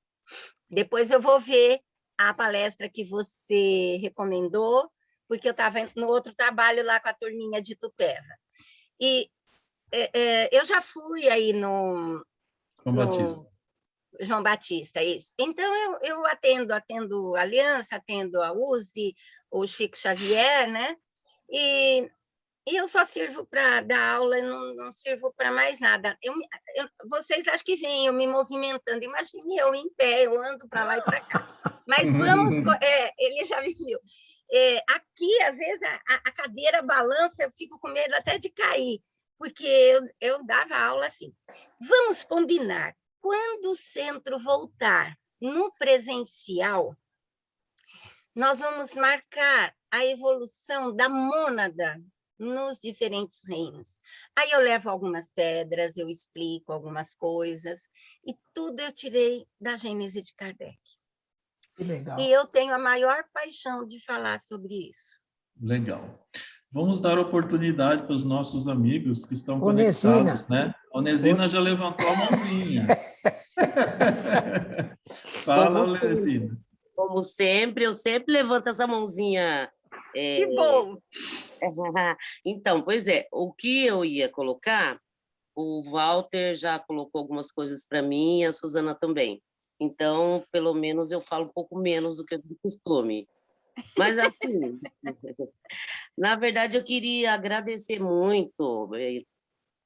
B: Depois eu vou ver a palestra que você recomendou, porque eu estava no outro trabalho lá com a turminha de Itupeva. E eu já fui aí no João Batista, isso. Então, eu atendo a Aliança, atendo a USE, o Chico Xavier, né? E eu só sirvo para dar aula, não sirvo para mais nada. Vocês acham que vêm eu me movimentando, imagine eu em pé, eu ando para lá e para cá. Mas vamos, ele já me viu. Aqui, às vezes, a cadeira balança, eu fico com medo até de cair, porque eu dava aula assim. Vamos combinar, quando o centro voltar no presencial, nós vamos marcar a evolução da mônada nos diferentes reinos. Aí eu levo algumas pedras, eu explico algumas coisas, e tudo eu tirei da Gênese de Kardec.
D: Que legal.
B: E eu tenho a maior paixão de falar sobre isso.
A: Legal. Vamos dar oportunidade para os nossos amigos que estão
D: Onesina.
A: conectados, né? A Onesina já levantou a mãozinha. Fala, Onesina.
E: Como sempre, eu sempre levanto essa mãozinha.
B: Que bom!
E: Então, pois é, o que eu ia colocar, o Walter já colocou algumas coisas para mim e a Suzana também. Então, pelo menos eu falo um pouco menos do que de costume. Mas, assim, na verdade, eu queria agradecer muito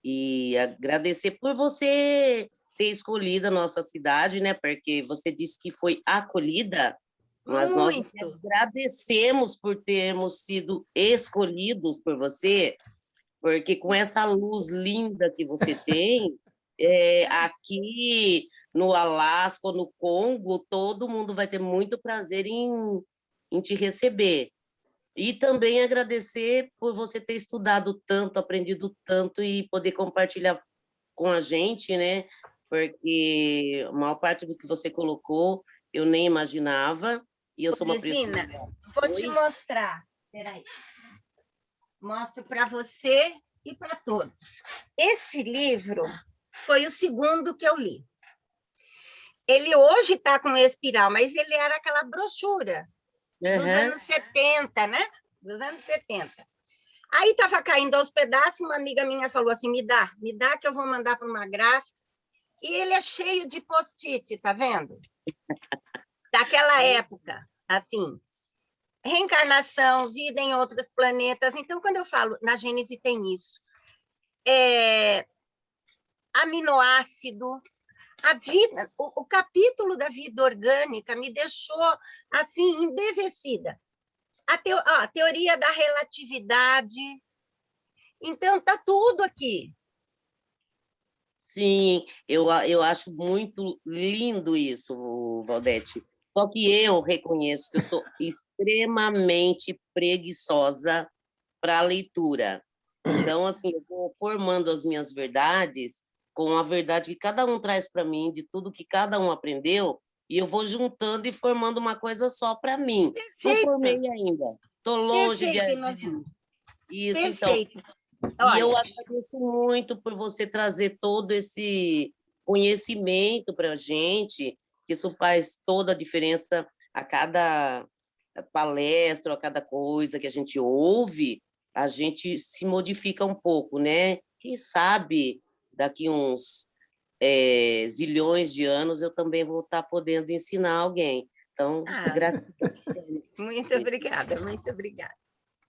E: e agradecer por você ter escolhido a nossa cidade, né? Porque você disse que foi acolhida, mas nós agradecemos por termos sido escolhidos por você, porque com essa luz linda que você tem, aqui no Alasca, no Congo, todo mundo vai ter muito prazer em te receber. E também agradecer por você ter estudado tanto, aprendido tanto e poder compartilhar com a gente, né? Porque a maior parte do que você colocou eu nem imaginava. E eu sou uma
B: Onesina, vou te mostrar. Espera aí. Mostro para você e para todos. Esse livro foi o segundo que eu li. Ele hoje está com espiral, mas ele era aquela brochura dos anos 70, né? Dos anos 70. Aí estava caindo aos pedaços, uma amiga minha falou assim, me dá que eu vou mandar para uma gráfica. E ele é cheio de post-it, tá vendo? daquela época, assim, reencarnação, vida em outros planetas. Então, quando eu falo na Gênese tem isso, aminoácido, a vida, o capítulo da vida orgânica me deixou assim embevecida. A teoria da relatividade. Então, está tudo aqui.
E: Sim, eu acho muito lindo isso, Valdete. Só que eu reconheço que eu sou extremamente preguiçosa para a leitura. Então, assim, eu vou formando as minhas verdades com a verdade que cada um traz para mim, de tudo que cada um aprendeu, e eu vou juntando e formando uma coisa só para mim. Não formei ainda. Estou longe de...
B: Perfeito,
E: Isso,
B: perfeito.
E: Então.
B: Olha,
E: E eu agradeço muito por você trazer todo esse conhecimento para a gente, que isso faz toda a diferença a cada palestra, a cada coisa que a gente ouve, a gente se modifica um pouco, né? Quem sabe daqui uns zilhões de anos eu também vou estar podendo ensinar alguém. Então, gratidão.
B: Muito obrigada, muito obrigada.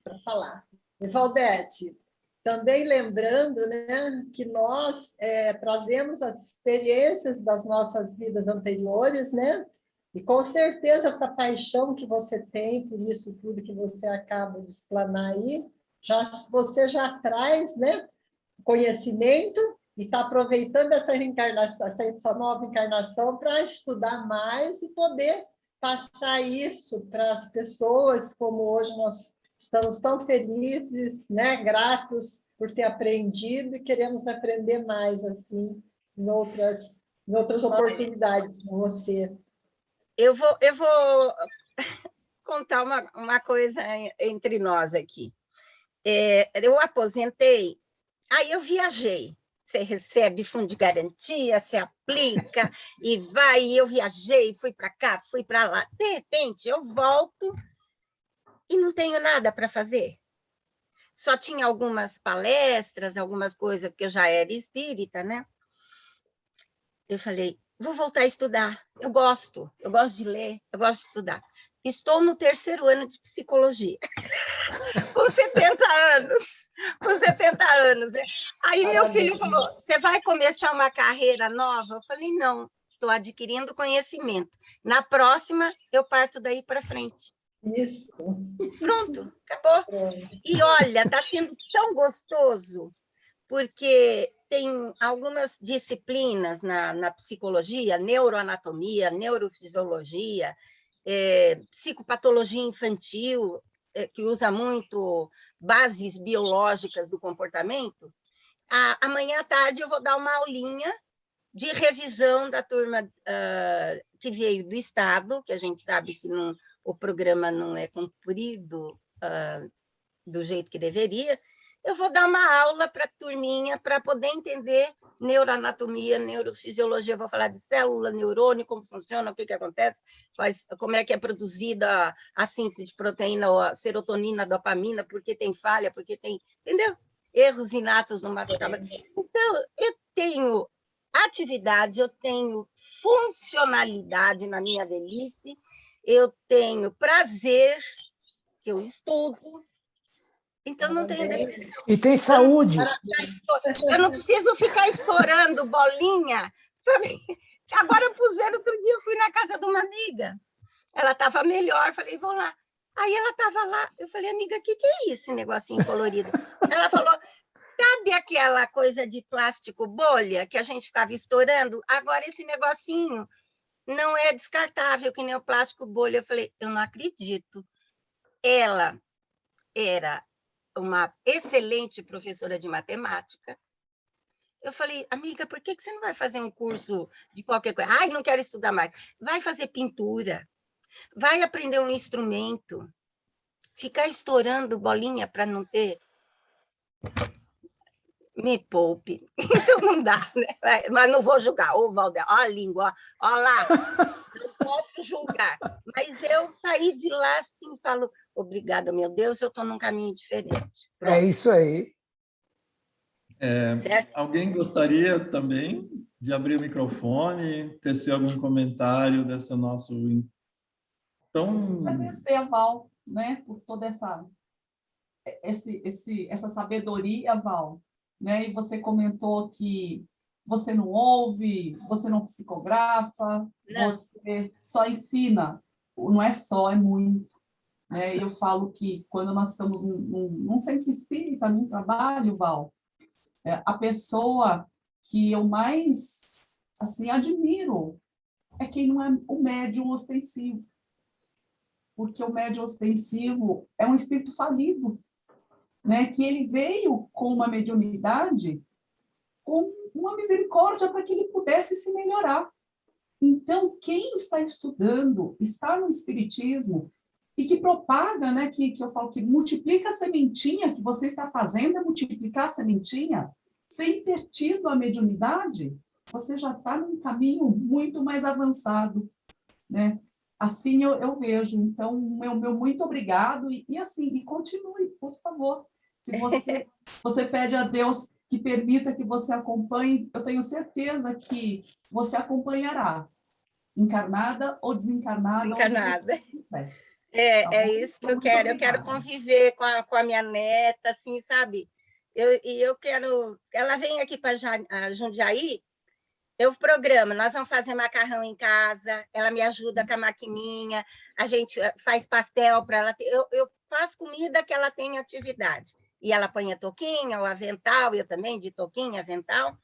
F: Para falar. E, Valdete, também lembrando, né, que nós trazemos as experiências das nossas vidas anteriores, né? E com certeza essa paixão que você tem por isso tudo que você acaba de explanar aí, você já traz, né, conhecimento e está aproveitando essa reencarnação, essa nova encarnação para estudar mais e poder passar isso para as pessoas, como hoje nós estamos tão felizes, né, gratos por ter aprendido e queremos aprender mais assim em outras oportunidades com você.
B: Eu vou contar uma coisa entre nós aqui. Eu aposentei, aí eu viajei. Você recebe fundo de garantia, você aplica e vai. E eu viajei, fui para cá, fui para lá. De repente, eu volto e não tenho nada para fazer. Só tinha algumas palestras, algumas coisas, porque eu já era espírita, né? Eu falei, vou voltar a estudar. Eu gosto de ler, eu gosto de estudar. Estou no 3º ano de psicologia, com 70 anos. Né? Aí meu filho falou, você vai começar uma carreira nova? Eu falei, não, estou adquirindo conhecimento. Na próxima, eu parto daí para frente.
F: Isso.
B: Pronto, acabou. E olha, está sendo tão gostoso, porque tem algumas disciplinas na psicologia, neuroanatomia, neurofisiologia, psicopatologia infantil, que usa muito bases biológicas do comportamento. Amanhã à tarde eu vou dar uma aulinha de revisão da turma que veio do Estado, que a gente sabe que o programa não é cumprido do jeito que deveria. Eu vou dar uma aula para a turminha para poder entender neuroanatomia, neurofisiologia. Eu vou falar de célula, neurônio, como funciona, o que acontece, como é que é produzida a síntese de proteína, a serotonina, a dopamina, por que tem falha, porque tem, entendeu? Erros inatos no metabolismo. Então, eu tenho atividade, eu tenho funcionalidade na minha velhice, eu tenho prazer, que eu estudo, então não tenho depressão.
D: E tem saúde.
B: Eu não preciso ficar estourando bolinha, sabe? Agora puseram, outro dia eu fui na casa de uma amiga, ela estava melhor, falei, vou lá. Aí ela estava lá, eu falei, amiga, o que é isso, esse negocinho colorido? Ela falou, sabe aquela coisa de plástico bolha que a gente ficava estourando? Agora esse negocinho não é descartável, que nem o plástico bolha. Eu falei, eu não acredito. Ela era uma excelente professora de matemática. Eu falei, amiga, por que você não vai fazer um curso de qualquer coisa? Ai, não quero estudar mais. Vai fazer pintura, vai aprender um instrumento, ficar estourando bolinha para não ter... Me poupe. Então não dá, né? Mas não vou julgar. Ô, Valder, ó a língua, ó lá. Não posso julgar. Mas eu saí de lá assim, falo, obrigada, meu Deus, eu estou num caminho diferente. Pronto.
D: É isso aí.
B: Certo?
A: Alguém gostaria também de abrir o microfone, tecer algum comentário desse nosso tão...
C: Agradecer a Val, né, por toda essa sabedoria, Val, né? E você comentou que você não ouve, você não psicografa,
B: Não.
C: você só ensina. Não é só, é muito. Né? E eu falo que quando nós estamos num centro espírita, num trabalho, Val, a pessoa que eu mais assim admiro é quem não é o médium ostensivo. Porque o médium ostensivo é um espírito falido, né? Que ele veio com uma mediunidade, com uma misericórdia para que ele pudesse se melhorar. Então, quem está estudando, está no espiritismo, e que propaga, né, que eu falo que multiplica a sementinha que você está fazendo, é multiplicar a sementinha, sem ter tido a mediunidade, você já está num caminho muito mais avançado, né? Assim eu vejo. Então, meu muito obrigado, e assim, e continue, por favor. Se você pede a Deus que permita que você acompanhe, eu tenho certeza que você acompanhará, encarnada ou desencarnada.
B: Encarnada.
C: Tá
B: Isso que eu
C: Muito
B: quero. Eu quero
C: obrigada.
B: conviver com a minha neta, assim, sabe? Eu quero... Ela vem aqui para Jundiaí, eu programo, nós vamos fazer macarrão em casa, ela me ajuda com a maquininha, a gente faz pastel para ela. Eu faço comida que ela tem atividade. E ela põe a touquinha, o avental, eu também, de touquinha, avental.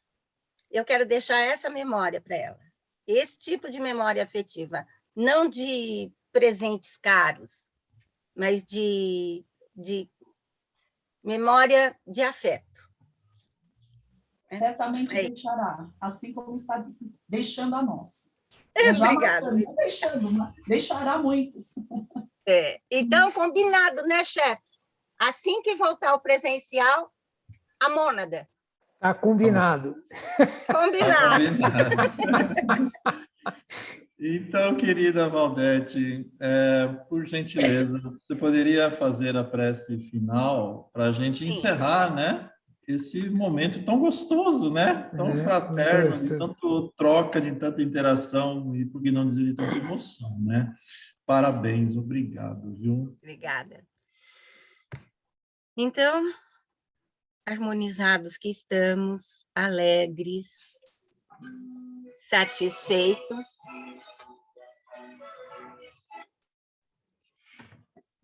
B: Eu quero deixar essa memória para ela. Esse tipo de memória afetiva. Não de presentes caros, mas de memória de afeto.
C: Certamente deixará, assim como está deixando a nós.
B: Obrigada.
C: Não deixando, mas deixará muitos.
B: Então, combinado, né, chefe? Assim que voltar o presencial, a mônada.
D: Tá combinado.
B: Combinado.
A: Então, querida Valdete, por gentileza, você poderia fazer a prece final para a gente encerrar, né? Esse momento tão gostoso, né? Tão fraterno, de tanto troca, de tanta interação e, por que não dizer, de tanta emoção, né? Parabéns, obrigado, viu?
B: Obrigada. Então, harmonizados que estamos, alegres, satisfeitos,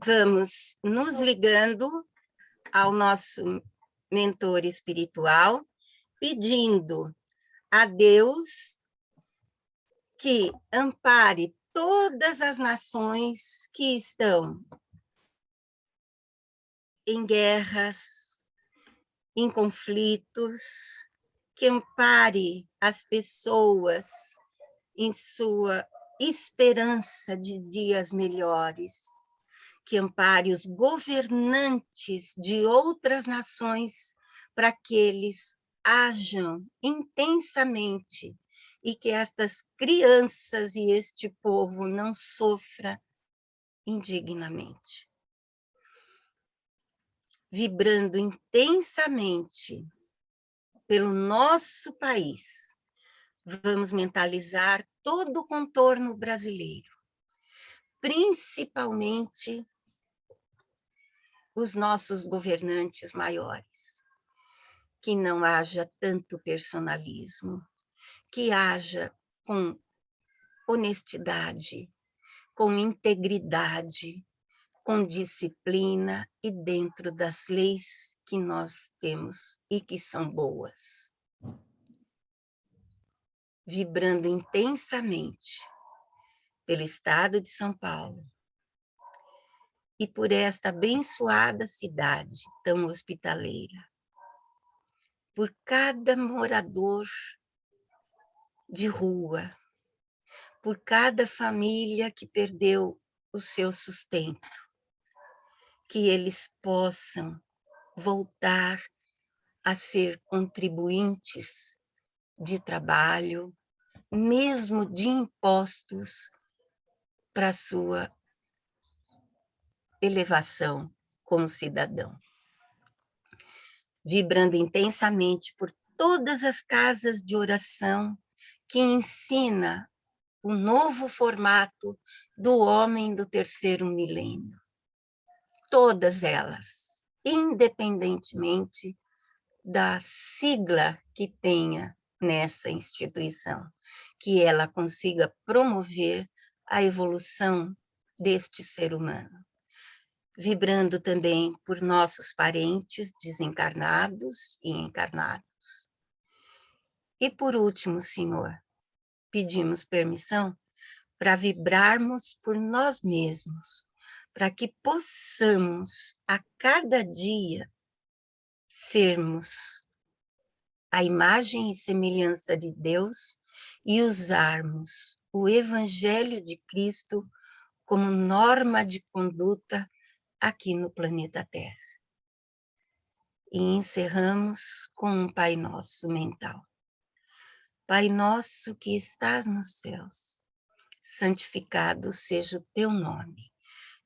B: vamos nos ligando ao nosso mentor espiritual, pedindo a Deus que ampare todas as nações que estão em guerras, em conflitos, que ampare as pessoas em sua esperança de dias melhores, que ampare os governantes de outras nações para que eles ajam intensamente e que estas crianças e este povo não sofra indignamente. Vibrando intensamente pelo nosso país, vamos mentalizar todo o contorno brasileiro, principalmente os nossos governantes maiores, que não haja tanto personalismo, que haja com honestidade, com integridade, com disciplina e dentro das leis que nós temos e que são boas. Vibrando intensamente pelo estado de São Paulo e por esta abençoada cidade tão hospitaleira, por cada morador de rua, por cada família que perdeu o seu sustento, que eles possam voltar a ser contribuintes de trabalho, mesmo de impostos, para a sua elevação como cidadão. Vibrando intensamente por todas as casas de oração que ensina o novo formato do homem do terceiro milênio. Todas elas, independentemente da sigla que tenha nessa instituição, que ela consiga promover a evolução deste ser humano, vibrando também por nossos parentes desencarnados e encarnados. E por último, Senhor, pedimos permissão para vibrarmos por nós mesmos, para que possamos a cada dia sermos a imagem e semelhança de Deus e usarmos o Evangelho de Cristo como norma de conduta aqui no planeta Terra. E encerramos com um Pai Nosso mental. Pai nosso que estás nos céus, santificado seja o teu nome.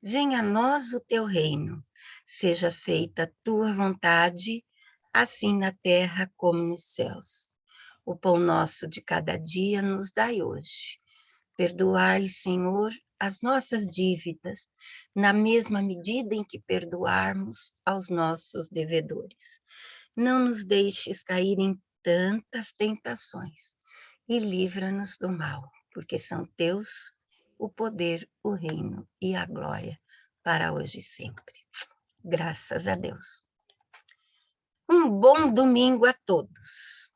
B: Venha a nós o teu reino, seja feita a tua vontade, assim na terra como nos céus. O pão nosso de cada dia nos dai hoje. Perdoai, Senhor, as nossas dívidas, na mesma medida em que perdoarmos aos nossos devedores. Não nos deixes cair em tantas tentações e livra-nos do mal, porque são teus o poder, o reino e a glória para hoje e sempre. Graças a Deus. Um bom domingo a todos.